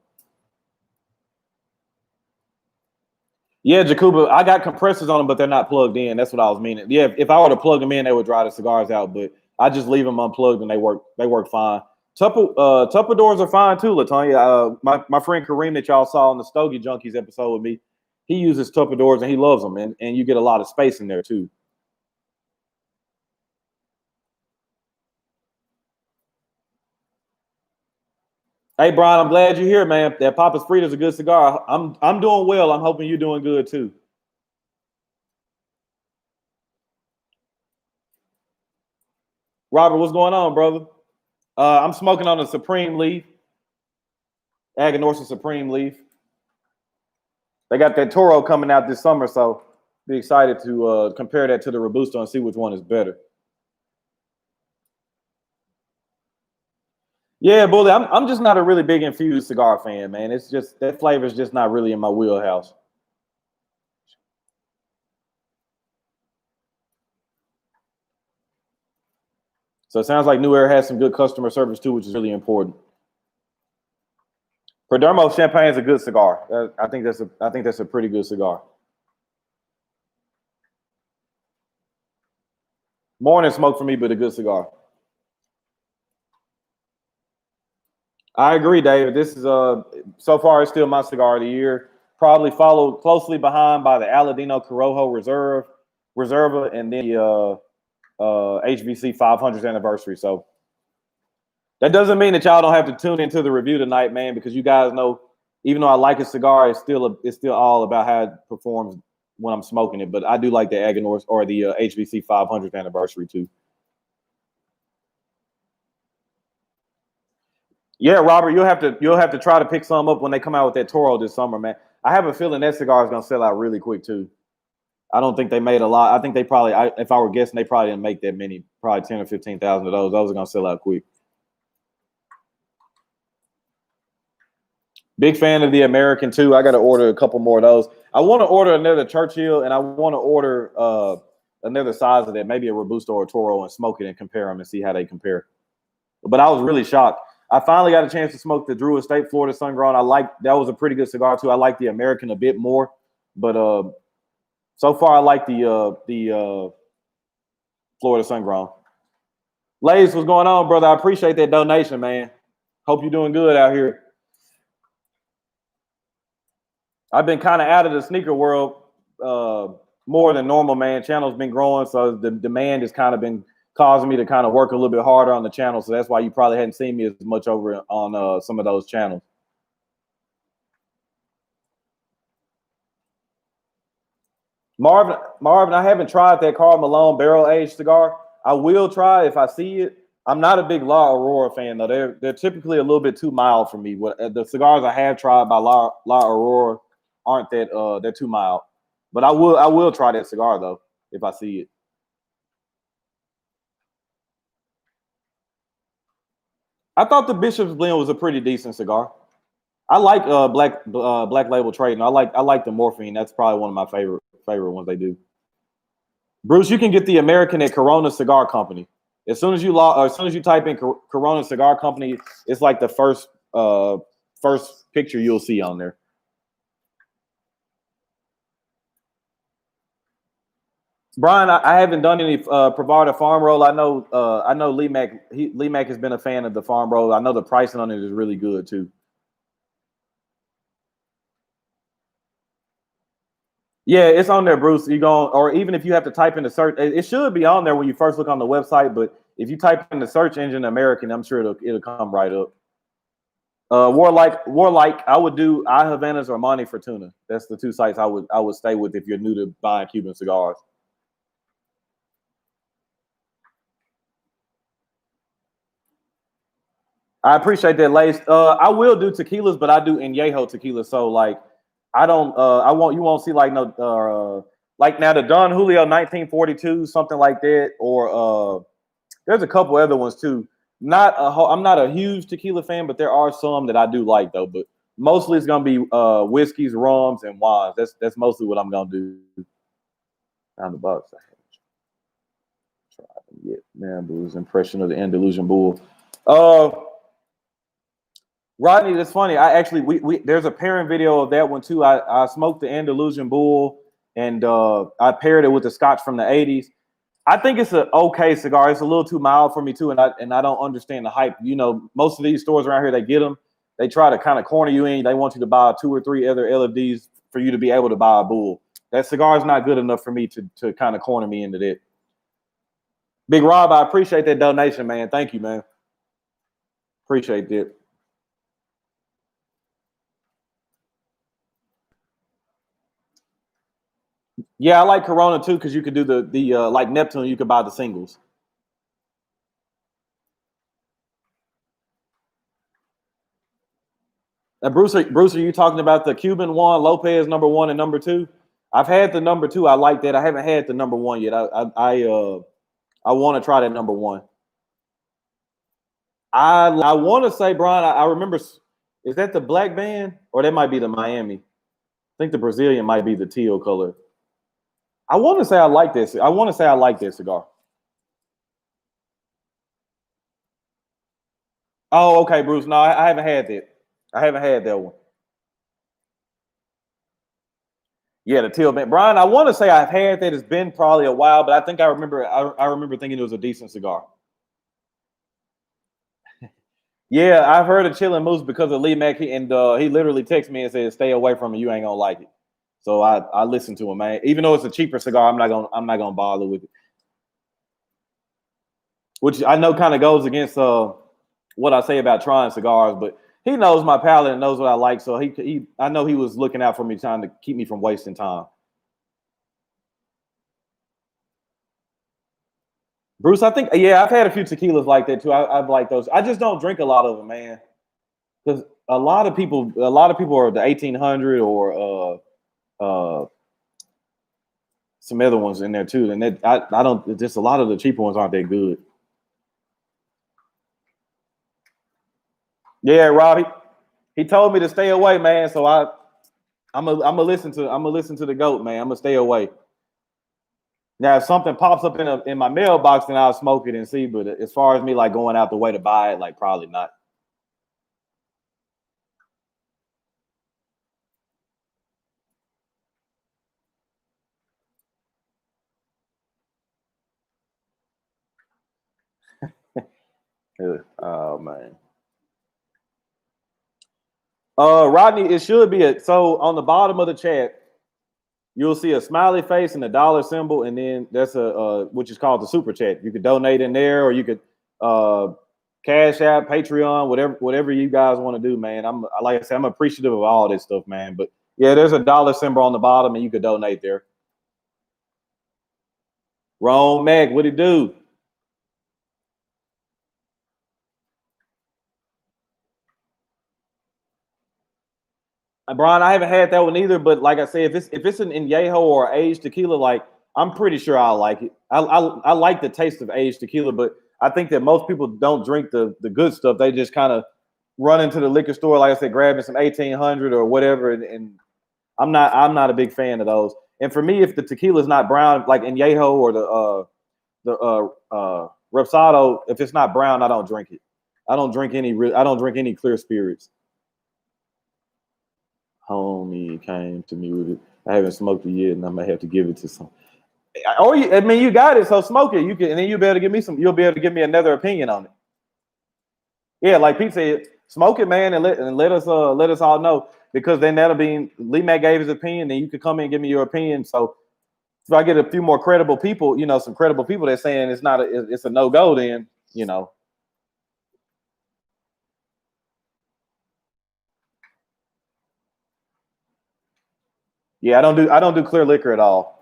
Yeah, Jacuba, I got compressors on them, but they're not plugged in. That's what I was meaning. Yeah, if I were to plug them in, they would dry the cigars out, but I just leave them unplugged and they work fine. Tupper doors are fine too, Latonya. My friend Kareem that y'all saw on the Stogie Junkies episode with me, he uses Tupper doors and he loves them, and you get a lot of space in there too. Hey, Brian, I'm glad you're here, man. That Papa's Frita's a good cigar. I'm doing well. I'm hoping you're doing good too. Robert, what's going on, brother? I'm smoking on a Supreme Leaf, Aganorsa Supreme Leaf. They got that Toro coming out this summer, so be excited to compare that to the Robusto and see which one is better. Yeah, Bully, I'm just not a really big infused cigar fan, man. It's just that flavor is just not really in my wheelhouse. So it sounds like New Era has some good customer service too, which is really important. Perdomo Champagne is a good cigar. I think that's a pretty good cigar. Morning smoke for me, but a good cigar. I agree, David. This is so far it's still my cigar of the year. Probably followed closely behind by the Aladino Corojo Reserva, and then the HVC 500th anniversary. So that doesn't mean that y'all don't have to tune into the review tonight, man, because you guys know, even though I like a cigar, it's still all about how it performs when I'm smoking it. But I do like the Aganorsa or the HVC 500th anniversary too. Yeah, Robert, you'll have to try to pick some up when they come out with that Toro this summer, man. I have a feeling that cigar is gonna sell out really quick too. I don't think they made a lot. I think they probably, if I were guessing, they probably didn't make that many. Probably 10 or 15,000 of those. Those are gonna sell out quick. Big fan of the American too. I got to order a couple more of those. I want to order another Churchill, and I want to order another size of that, maybe a Robusto or a Toro, and smoke it and compare them and see how they compare. But I was really shocked. I finally got a chance to smoke the Drew Estate Florida Sun Grown. That was a pretty good cigar too. I like the American a bit more, but so far I like the Florida Sun Grown. Lace, what's going on, brother? I appreciate that donation, man. Hope you're doing good out here. I've been kind of out of the sneaker world more than normal, man. Channel's been growing, so the demand has kind of been causing me to kind of work a little bit harder on the channel. So that's why you probably hadn't seen me as much over on some of those channels. Marvin, I haven't tried that Karl Malone barrel aged cigar. I will try if I see it. I'm not a big La Aurora fan though. They're typically a little bit too mild for me. The cigars I have tried by La Aurora aren't that they're too mild. But I will try that cigar though if I see it. I thought the Bishop's Blend was a pretty decent cigar. I like Black Label Trading. I like the Morphine. That's probably one of my favorite ones they do. Bruce, you can get the American at Corona Cigar Company. As soon as you type in Corona Cigar Company, it's like the first picture you'll see on there. Brian, I haven't done any Provider farm roll. I know Lee Mac has been a fan of the farm roll. I know the pricing on it is really good too. Yeah, it's on there, Bruce. You go, or even if you have to type in the search, it should be on there when you first look on the website. But if you type in the search engine American, I'm sure it'll come right up. Warlike, I would do I Havanas or Monte Fortuna. That's the two sites I would stay with if you're new to buying Cuban cigars. I appreciate that, Lace. I will do tequilas, but I do Añejo tequila. So like, I don't. You won't see like no. Like now the Don Julio 1942, something like that, or there's a couple other ones too. I'm not a huge tequila fan, but there are some that I do like though. But mostly it's gonna be whiskeys, rums, and wines. That's mostly what I'm gonna do. Down the box. Try to get Marabou's impression of the Andalusian bull. Rodney, that's funny. I actually we there's a pairing video of that one too. I smoked the Andalusian bull and I paired it with the Scotch from the 80s. I think it's an okay cigar. It's a little too mild for me too, and I don't understand the hype. You know, most of these stores around here, they get them. They try to kind of corner you in. They want you to buy 2 or 3 other LFDs for you to be able to buy a bull. That cigar is not good enough for me to kind of corner me into that. Big Rob, I appreciate that donation, man. Thank you, man. Appreciate that. Yeah, I like Corona too because you could do the like Neptune. You could buy the singles. Bruce, are you talking about the Cuban one, Lopez #1 and #2? I've had the #2. I like that. I haven't had the #1 yet. I want to try that #1. I want to say, Brian. I remember. Is that the black band or that might be the Miami? I think the Brazilian might be the teal color. I want to say I like this. I want to say I like this cigar. Oh, okay, Bruce. No, I haven't had that. I haven't had that one. Yeah, the teal band. Brian, I want to say I've had that. It's been probably a while, but I think I remember. I remember thinking it was a decent cigar. Yeah, I've heard of Chillin' Moose because of Lee Mack, and he literally texted me and said, "Stay away from it. You ain't gonna like it." So I listened to him, man. Even though it's a cheaper cigar, I'm not gonna bother with it. Which I know kind of goes against what I say about trying cigars, but he knows my palate and knows what I like. So I know he was looking out for me, trying to keep me from wasting time. Bruce, I think yeah, I've had a few tequilas like that too. I've liked those. I just don't drink a lot of them, man, because a lot of people are the 1800 or some other ones in there too, and I don't. Just a lot of the cheaper ones aren't that good. Yeah, Robbie, he told me to stay away, man. So I'm gonna listen to the goat, man. I'm gonna stay away. Now, if something pops up in my mailbox, then I'll smoke it and see. But as far as me like going out the way to buy it, like probably not. Oh man. Rodney, it should be so on the bottom of the chat, you'll see a smiley face and a dollar symbol, and then that's a which is called the super chat. You could donate in there, or you could Cash App, Patreon, whatever you guys want to do, man. Like I said, I'm appreciative of all this stuff, man. But yeah, there's a dollar symbol on the bottom, and you could donate there. Ron Mac, what it do? Brian, I haven't had that one either, but like I said, if it's an Añejo or aged tequila, like I'm pretty sure I'll like it. I like the taste of aged tequila, but I think that most people don't drink the good stuff. They just kind of run into the liquor store, like I said, grabbing some 1800 or whatever. And I'm not a big fan of those. And for me, if the tequila is not brown, like Añejo or the Reposado, if it's not brown, I don't drink it. I don't drink any clear spirits. Homie came to me with it. I haven't smoked it yet, and I may have to give it to some. Or you got it, so smoke it. You can, and then you'll be able to give me some. You'll be able to give me another opinion on it. Yeah, like Pete said, smoke it, man, and let us all know, because then that'll be Lee Mack gave his opinion, then you could come in and give me your opinion. So if I get a few more credible people, some credible people that's saying it's a no-go, then Yeah, I don't do clear liquor at all.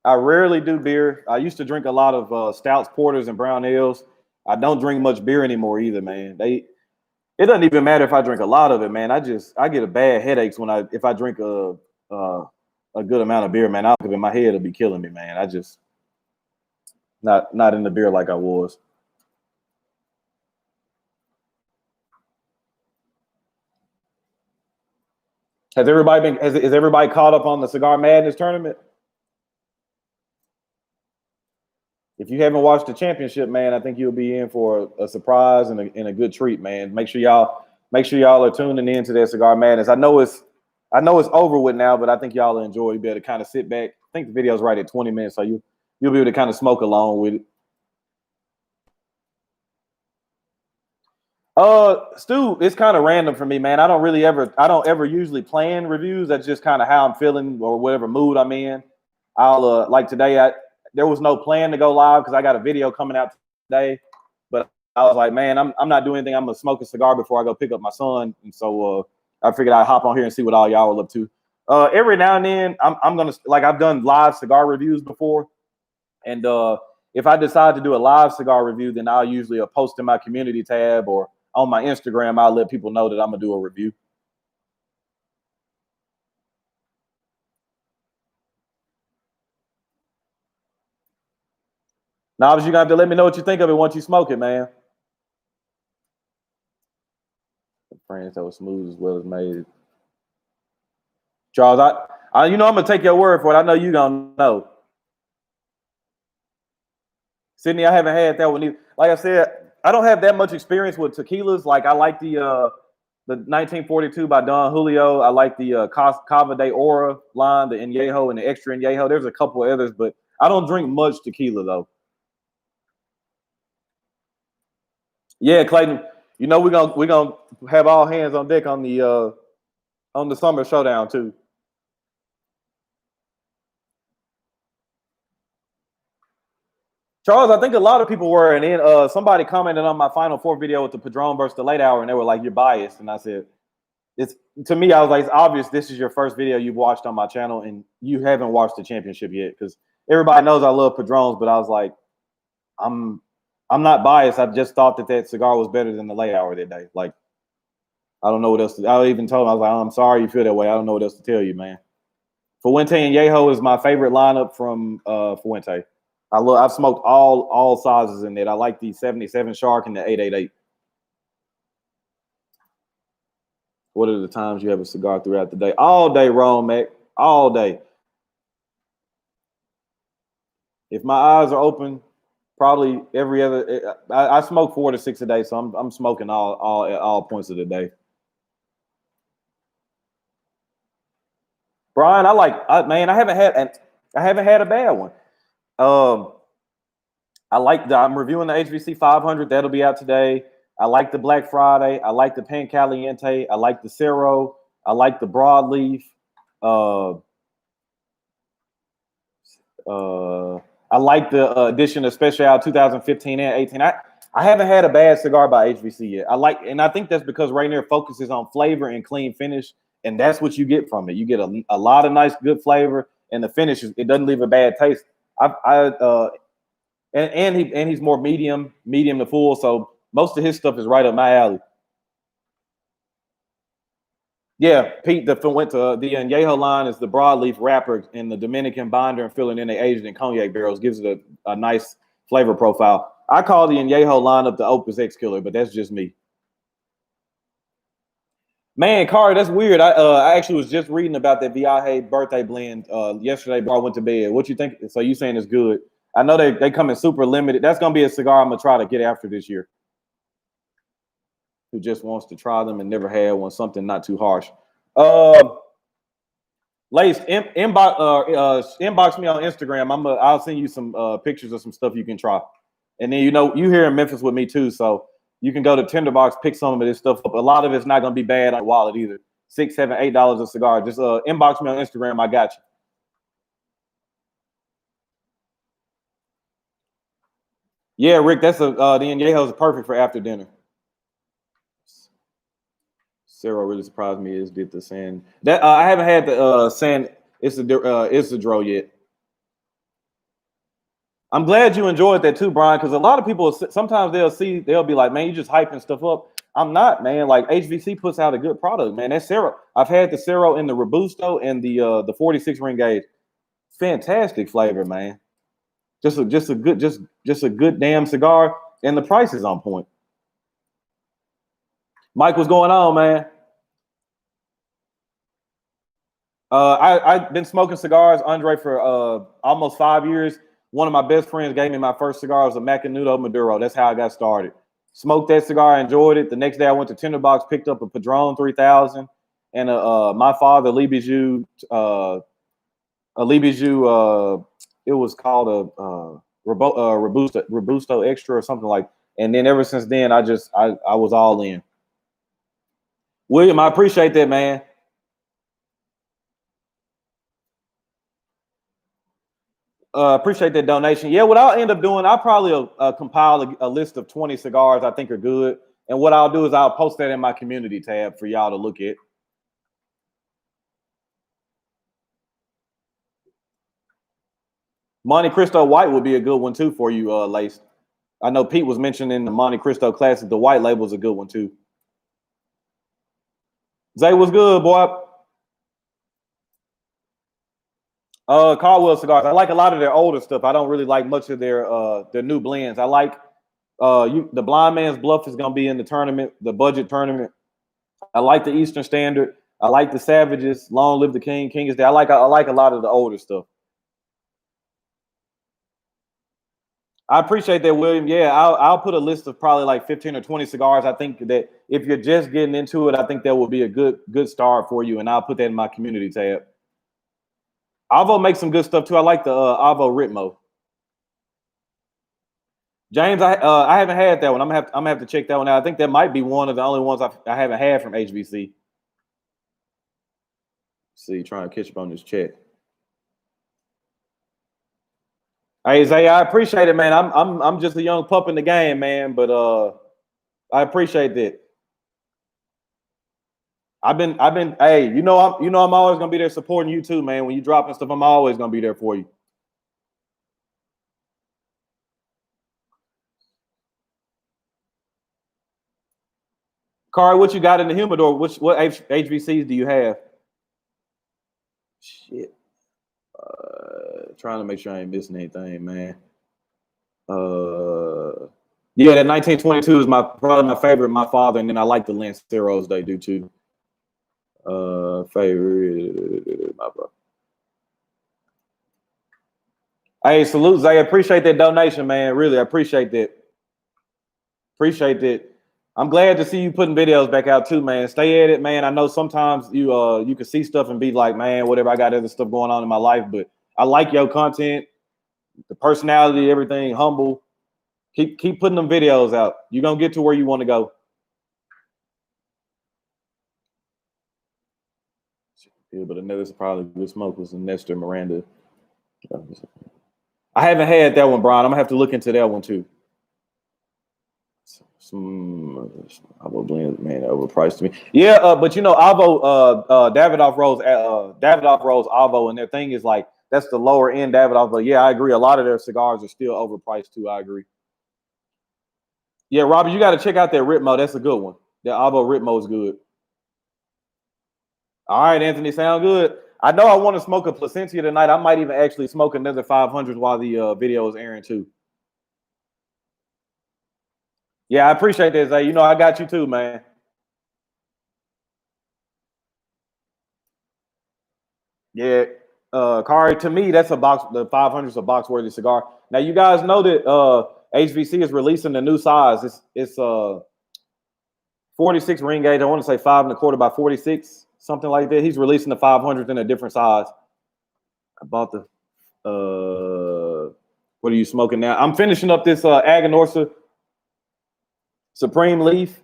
I rarely do beer. I used to drink a lot of stouts, porters, and brown ales. I don't drink much beer anymore either, man. It doesn't even matter if I drink a lot of it, man. I get a bad headaches if I drink a good amount of beer, man. I'll in my head it'll be killing me, man. I just not in the beer like I was. Has everybody caught up on the Cigar Madness tournament? If you haven't watched the championship, man, I think you'll be in for a surprise and a good treat, man. Make sure y'all are tuning in to that Cigar Madness. I know it's over with now, but I think y'all will enjoy. You'll be able to kind of sit back. I think the video's right at 20 minutes, so you'll be able to kind of smoke along with it. Stu, it's kind of random for me, man. I don't ever usually plan reviews. That's just kind of how I'm feeling or whatever mood I'm in. I'll like today. There was no plan to go live because I got a video coming out today, but I was like, man, I'm not doing anything. I'm gonna smoke a cigar before I go pick up my son, and so I figured I'd hop on here and see what all y'all are up to. Every now and then, I'm gonna, like, I've done live cigar reviews before, and if I decide to do a live cigar review, then I'll usually post in my community tab or on my Instagram. I'll let people know that I'm gonna do a review. Now, you're gonna have to let me know what you think of it once you smoke it, man. Friends that was smooth as well as made. Charles, I'm gonna take your word for it. I know you gonna know. Sydney, I haven't had that one either. Like I said, I don't have that much experience with tequilas. Like, I like the 1942 by Don Julio. I like the Cava de Oro line, the Añejo and the extra Añejo. There's a couple of others, but I don't drink much tequila though. Yeah, Clayton. We're gonna have all hands on deck on the summer showdown too. Charles, I think a lot of people were, and then somebody commented on my Final Four video with the Padron versus the late hour, and they were like, "You're biased," and I said, "It's to me." I was like, "It's obvious. This is your first video you've watched on my channel, and you haven't watched the championship yet." Because everybody knows I love Padrons, but I was like, I'm not biased. I just thought that cigar was better than the late hour that day. Like, I don't know what else. I even told him, I was like, "I'm sorry you feel that way. I don't know what else to tell you, man." Fuente and Yeho is my favorite lineup from Fuente. I've smoked all sizes in it. I like the 77 Shark and the 888. What are the times you have a cigar throughout the day? All day, Ron, Mac. All day. If my eyes are open, probably every other. I smoke 4 to 6 a day, so I'm smoking all points of the day. Brian, man, I haven't had a bad one. I'm reviewing the HVC 500. That'll be out today. I like the Black Friday. I like the Pan Caliente. I like the Cerro. I like the Broadleaf. I like the edition of Special 2015 and 18. I haven't had a bad cigar by HVC yet. And I think that's because Rainier focuses on flavor and clean finish, and that's what you get from it. You get a lot of nice, good flavor, and the finish it doesn't leave a bad taste. And he's more medium to full, so most of his stuff is right up my alley. Yeah, Pete went to the Añejo line is the broadleaf wrapper in the Dominican binder and filling in the aged in cognac barrels gives it a nice flavor profile. I call the Añejo lineup the Opus X killer, but that's just me. Man, Kari, that's weird. I actually was just reading about that Viaje birthday blend yesterday before I went to bed. What you think? So you saying it's good? I know they come in super limited. That's gonna be a cigar I'm gonna try to get after this year. Who just wants to try them and never had one? Something not too harsh. Lace, inbox me on Instagram. I'll send you some pictures of some stuff you can try. And then you here in Memphis with me too, so you can go to Tinderbox, pick some of this stuff up. A lot of it's not gonna be bad on the wallet either. $6, $7, $8 a cigar. Just inbox me on Instagram. I got you. Yeah, Rick, that's the Añejo is perfect for after dinner. Sarah really surprised me is did the San that I haven't had the San Isidro yet. I'm glad you enjoyed that too, Brian, because a lot of people sometimes they'll be like, man, you just hyping stuff up. I'm not, man. Like HVC puts out a good product, man. That Cero, I've had the Cero in the Robusto and the 46 ring gauge. Fantastic flavor, man. Just a good damn cigar, and the price is on point. Mike, what's going on, man? I've been smoking cigars, Andre, for almost 5 years. One of my best friends gave me my first cigar. It was a Macanudo Maduro. That's how I got started. Smoked that cigar, enjoyed it. The next day I went to Tinderbox, picked up a Padron 3000 and my father, Libijou, it was called a Robusto Extra or something like. And then ever since then, I was all in. William, I appreciate that, man. Appreciate that donation. Yeah, what I'll end up doing, I'll probably compile a list of 20 cigars I think are good. And what I'll do is I'll post that in my community tab for y'all to look at. Monte Cristo White would be a good one too for you, Lace. I know Pete was mentioning the Monte Cristo Classic. The white label is a good one too. Zay, what's good, boy? Caldwell cigars. I like a lot of their older stuff. I don't really like much of their new blends. I like the Blind Man's Bluff is gonna be in the tournament, the budget tournament. I like the Eastern Standard. I like the Savages. Long live the King. King is there. I like a lot of the older stuff. I appreciate that, William. Yeah, I'll put a list of probably like 15 or 20 cigars. I think that if you're just getting into it, I think that will be a good start for you. And I'll put that in my community tab. Avo makes some good stuff too. I like the Avo Ritmo. James, I haven't had that one. I'm gonna have to check that one out. I think that might be one of the only ones I haven't had from HBC. See, trying to catch up on this chat. Hey Zay, I appreciate it, man. I'm just a young pup in the game, man. But I appreciate that. I've been hey, I'm always gonna be there supporting you too, man. When you dropping stuff, I'm always gonna be there for you. Kari, what you got in the humidor? What HVCs do you have? Shit. Trying to make sure I ain't missing anything, man. Yeah, that 1922 is probably my favorite. My father, and then I like the Lanceros they do too. Favorite, my brother. Hey, salute, Zay. Appreciate that donation, man. Really, I appreciate that. Appreciate that. I'm glad to see you putting videos back out too, man. Stay at it, man. I know sometimes you can see stuff and be like, man, whatever. I got other stuff going on in my life, but I like your content, the personality, everything, humble. Keep putting them videos out. You're gonna get to where you want to go. Yeah, but another probably good smoke was Nestor Miranda. I haven't had that one, Brian. I'm gonna have to look into that one too. Some Avo blend, man, overpriced to me. Yeah, but Avo, Davidoff Rose Avo, and their thing is like that's the lower end Davidoff. But yeah, I agree. A lot of their cigars are still overpriced too. I agree. Yeah, Robbie, you got to check out that Ritmo. That's a good one. The Avo Ritmo is good. All right, Anthony, sound good. I know I want to smoke a Placencia tonight. I might even actually smoke another 500 while the video is airing too. Yeah, I appreciate that, Zay. You know, I got you too, man. Yeah, Kari, to me, that's a box. The 500 is a box worthy cigar. Now, you guys know that HVC is releasing the new size. It's 46 ring gauge. I want to say 5 1/4 by 46, something like that. He's releasing the 500 in a different size. I bought the. What are you smoking now? I'm finishing up this Aganorsa Supreme Leaf.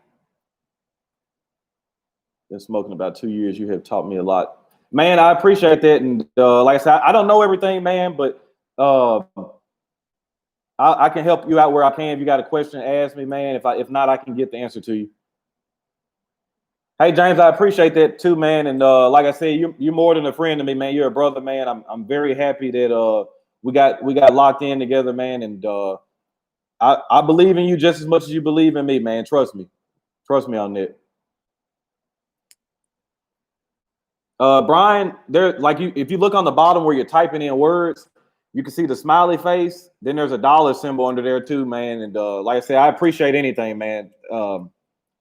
Been smoking about 2 years. You have taught me a lot, man. I appreciate that. And like I said, I don't know everything, man, but I can help you out where I can. If you got a question, ask me, man. If not, I can get the answer to you. Hey, James, I appreciate that too, man. And like I said, you're more than a friend to me, man. You're a brother, man. I'm very happy that we got locked in together, man. And I believe in you just as much as you believe in me, man. Trust me on that. Brian, there, like if you look on the bottom where you're typing in words, you can see the smiley face. Then there's a dollar symbol under there too, man. And like I said, I appreciate anything, man.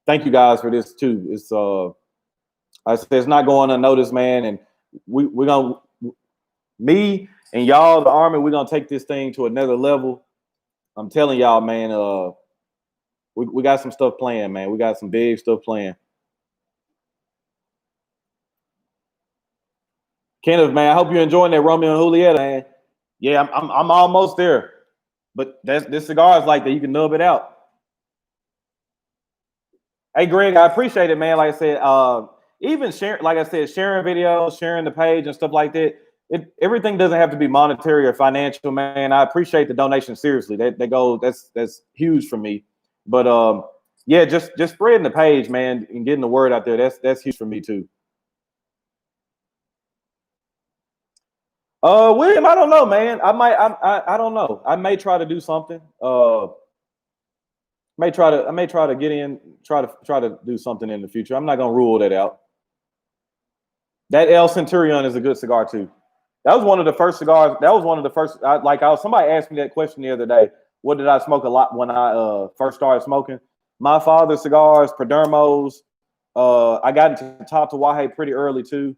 Thank you guys for this too. It's I said it's not going unnoticed, man. And we're gonna, me and y'all, the army, we're gonna take this thing to another level. I'm telling y'all, man. We got some stuff playing, man. We got some big stuff playing. Kenneth, man, I hope you're enjoying that Romeo and Juliet, man. Yeah, I'm almost there. But this cigar is like that. You can nub it out. Hey, Greg, I appreciate it, man. Like I said, even sharing, like I said, sharing videos, sharing the page and stuff like that. Everything doesn't have to be monetary or financial, man. I appreciate the donation seriously. That's huge for me. But yeah, just spreading the page, man, and getting the word out there. That's huge for me too. William, I don't know, man. I don't know. I may try to do something. I may try to get in, try to do something in the future. I'm not gonna rule that out. That El Centurion is a good cigar too. That was one of the first cigars. That was one of the first. Somebody asked me that question the other day. What did I smoke a lot when I first started smoking? My father's cigars, Perdermos. I got into Top Tawahe pretty early too.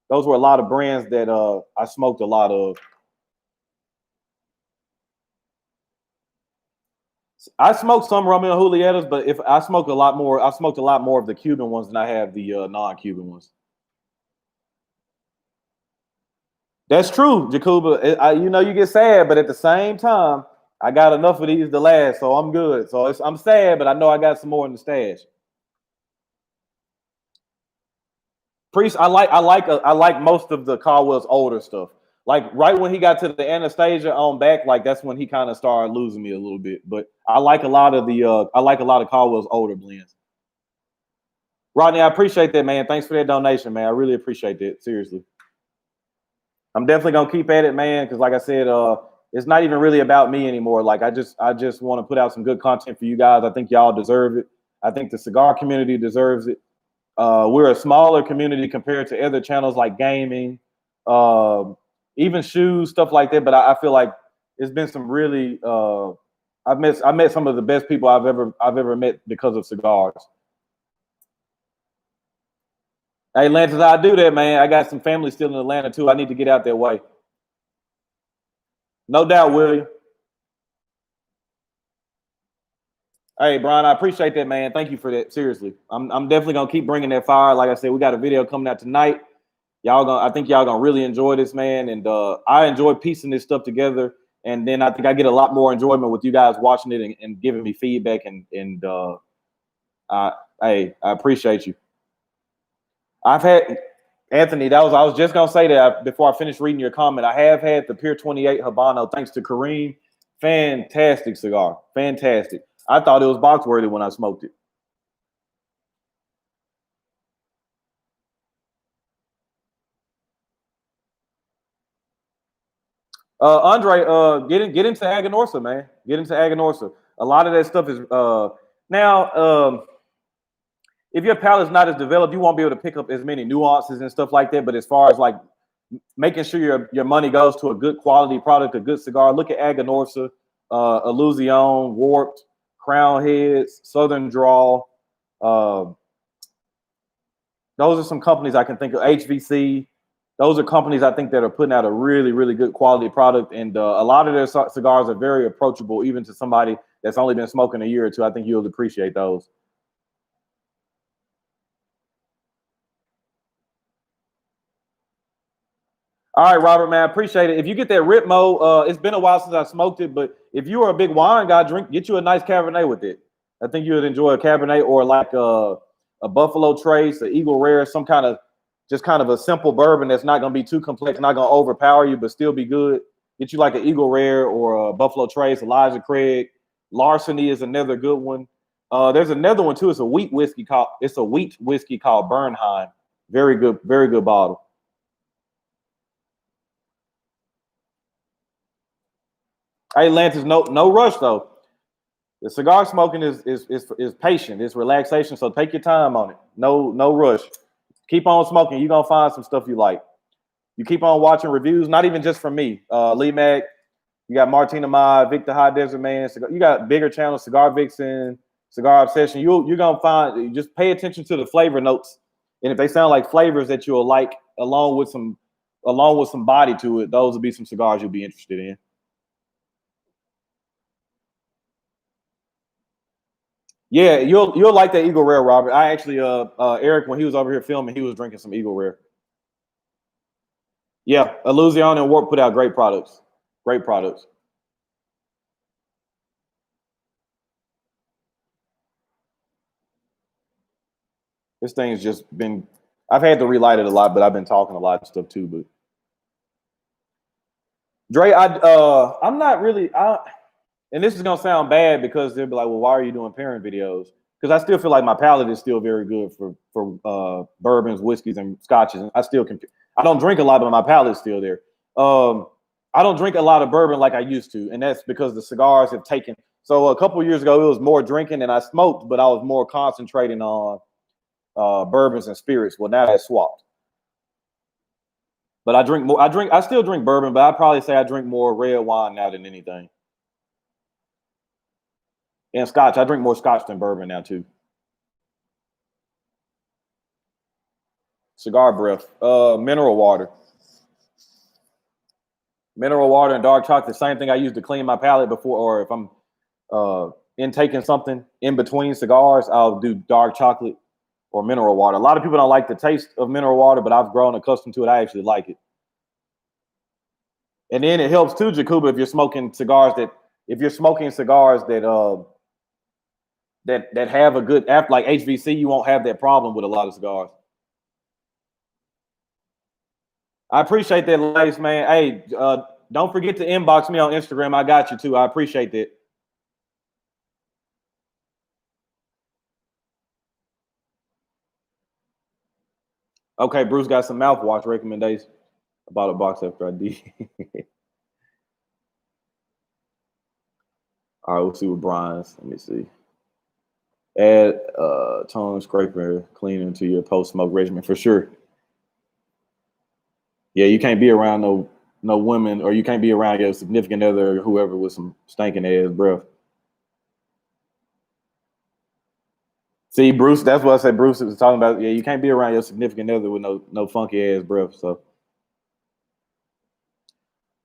Those were a lot of brands that I smoked a lot of. I smoked some Romeo and Julietas, but if I smoked a lot more, I smoked a lot more of the Cuban ones than I have the non-Cuban ones. That's true, Jacuba. You know, you get sad, but at the same time, I got enough of these to last, so I'm good. So I'm sad, but I know I got some more in the stash. Priest, I like most of the Caldwell's older stuff. Like right when he got to the Anastasia on back, like that's when he kind of started losing me a little bit. But I like a lot of Caldwell's older blends. Rodney, I appreciate that, man. Thanks for that donation, man. I really appreciate that. Seriously. I'm definitely gonna keep at it, man, because like I said, it's not even really about me anymore. Like I just want to put out some good content for you guys. I think y'all deserve it. I think the cigar community deserves it. We're a smaller community compared to other channels like gaming, even shoes, stuff like that. But I feel like it's been some really I met some of the best people I've ever met because of cigars. Hey, Lances, I do that, man. I got some family still in Atlanta too. I need to get out that way. No doubt, William. Hey, Brian, I appreciate that, man. Thank you for that. Seriously, I'm definitely gonna keep bringing that fire. Like I said, we got a video coming out tonight. I think y'all gonna really enjoy this, man. And I enjoy piecing this stuff together. And then I think I get a lot more enjoyment with you guys watching it and giving me feedback. Hey, I appreciate you. I've had Anthony. I was just gonna say that before I finish reading your comment. I have had the Pier 28 Habano, thanks to Kareem. Fantastic cigar, fantastic. I thought it was box worthy when I smoked it. Andre, get into Aganorsa, man. Get into Aganorsa. A lot of that stuff is now. if your palate's not as developed, you won't be able to pick up as many nuances and stuff like that. But as far as like making sure your money goes to a good quality product, a good cigar, look at Aganorsa, Illusion, Warped, Crown Heads, Southern Draw. Those are some companies I can think of. HVC. Those are companies I think that are putting out a really, really good quality product. And a lot of their cigars are very approachable, even to somebody that's only been smoking a year or two. I think you'll appreciate those. All right, Robert, man, I appreciate it. If you get that Ritmo, it's been a while since I smoked it, but if you are a big wine guy, get you a nice Cabernet with it. I think you would enjoy a Cabernet or like a Buffalo Trace, an Eagle Rare, some kind of just kind of a simple bourbon that's not going to be too complex, not going to overpower you, but still be good. Get you like an Eagle Rare or a Buffalo Trace, Elijah Craig. Larceny is another good one. There's another one too. It's a wheat whiskey called Bernheim. Very good bottle. Hey, Lance, no rush though. The cigar smoking is patient. It's relaxation. So take your time on it. No rush. Keep on smoking. You're gonna find some stuff you like. You keep on watching reviews, not even just from me. Lee Mack, you got Martina Mai, Victor High Desert Man. You got bigger channels, Cigar Vixen, Cigar Obsession. You're gonna find. Just pay attention to the flavor notes, and if they sound like flavors that you'll like, along with some body to it, those will be some cigars you'll be interested in. Yeah, you'll like that Eagle Rare, Robert. I actually Eric, when he was over here filming, he was drinking some Eagle Rare. Yeah, Illusion and Warp put out great products. Great products. This thing's just been I've had to relight it a lot, but I've been talking a lot of stuff too. But Dre, I'm not really and this is gonna sound bad because they'll be like, well, why are you doing pairing videos? Because I still feel like my palate is still very good for bourbons, whiskeys, and scotches. And I don't drink a lot, but my palate's still there. I don't drink a lot of bourbon like I used to, and that's because the cigars have taken. So a couple of years ago, it was more drinking, and I smoked, but I was more concentrating on bourbons and spirits. Well, now that's swapped. But I drink more. I still drink bourbon, but I'd probably say I drink more red wine now than anything. And scotch. I drink more scotch than bourbon now too. Cigar breath. Mineral water. Mineral water and dark chocolate. Same thing I use to clean my palate before, or if I'm intaking something in between cigars, I'll do dark chocolate or mineral water. A lot of people don't like the taste of mineral water, but I've grown accustomed to it. I actually like it. And then it helps too, Jacoba, if you're smoking cigars that that have a good after like HVC, you won't have that problem with a lot of cigars. I appreciate that, Lace, man. Hey, don't forget to inbox me on Instagram. I got you too. I appreciate that. Okay, Bruce got some mouthwash recommendations. I bought a box after I did. All right, we'll see what Brian's. Let me see. Add tongue scraper cleaner to your post smoke regimen for sure. Yeah, you can't be around no women, or you can't be around your significant other or whoever with some stinking ass breath. See, Bruce, that's what I said. Bruce was talking about. Yeah, you can't be around your significant other with no funky ass breath. So,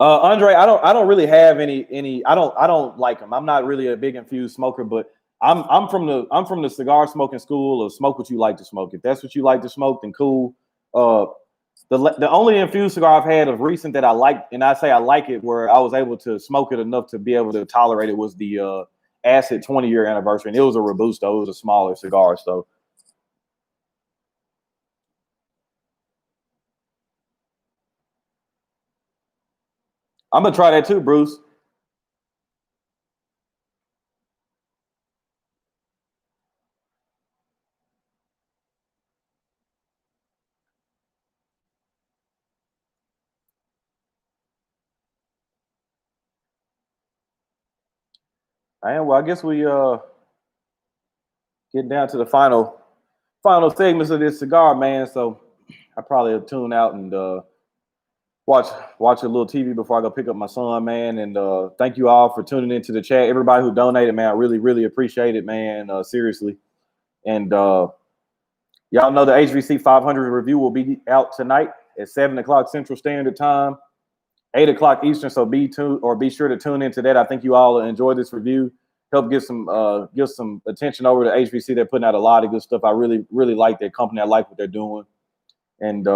Andre, I don't really have any. I don't like them. I'm not really a big infused smoker, but I'm from the cigar smoking school of smoke what you like to smoke. If that's what you like to smoke, then cool. The only infused cigar I've had of recent that I like, and I say I like it, where I was able to smoke it enough to be able to tolerate it, was the Acid 20-year anniversary, and it was a Robusto. It was a smaller cigar, so I'm gonna try that too, Bruce. And well, I guess we getting down to the final final segments of this cigar, man. So I probably will tune out and watch a little TV before I go pick up my son, man. And thank you all for tuning into the chat. Everybody who donated, man, I really appreciate it, man. Seriously. And y'all know the HVC 500 review will be out tonight at 7 o'clock Central Standard Time, 8 o'clock Eastern. So be sure to tune into that. I think you all enjoy this review. Help give some attention over to HVC. They're putting out a lot of good stuff. I really like their company. I like what they're doing. And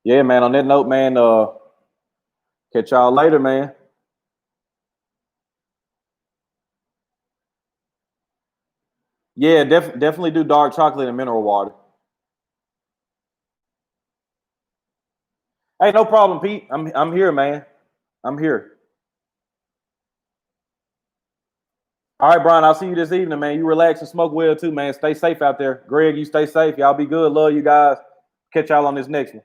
yeah, man, on that note, man, catch y'all later, man. Yeah, definitely do dark chocolate and mineral water. Hey, no problem, Pete. I'm here, man. I'm here. All right, Brian, I'll see you this evening, man. You relax and smoke well too, man. Stay safe out there. Greg, you stay safe. Y'all be good. Love you guys. Catch y'all on this next one.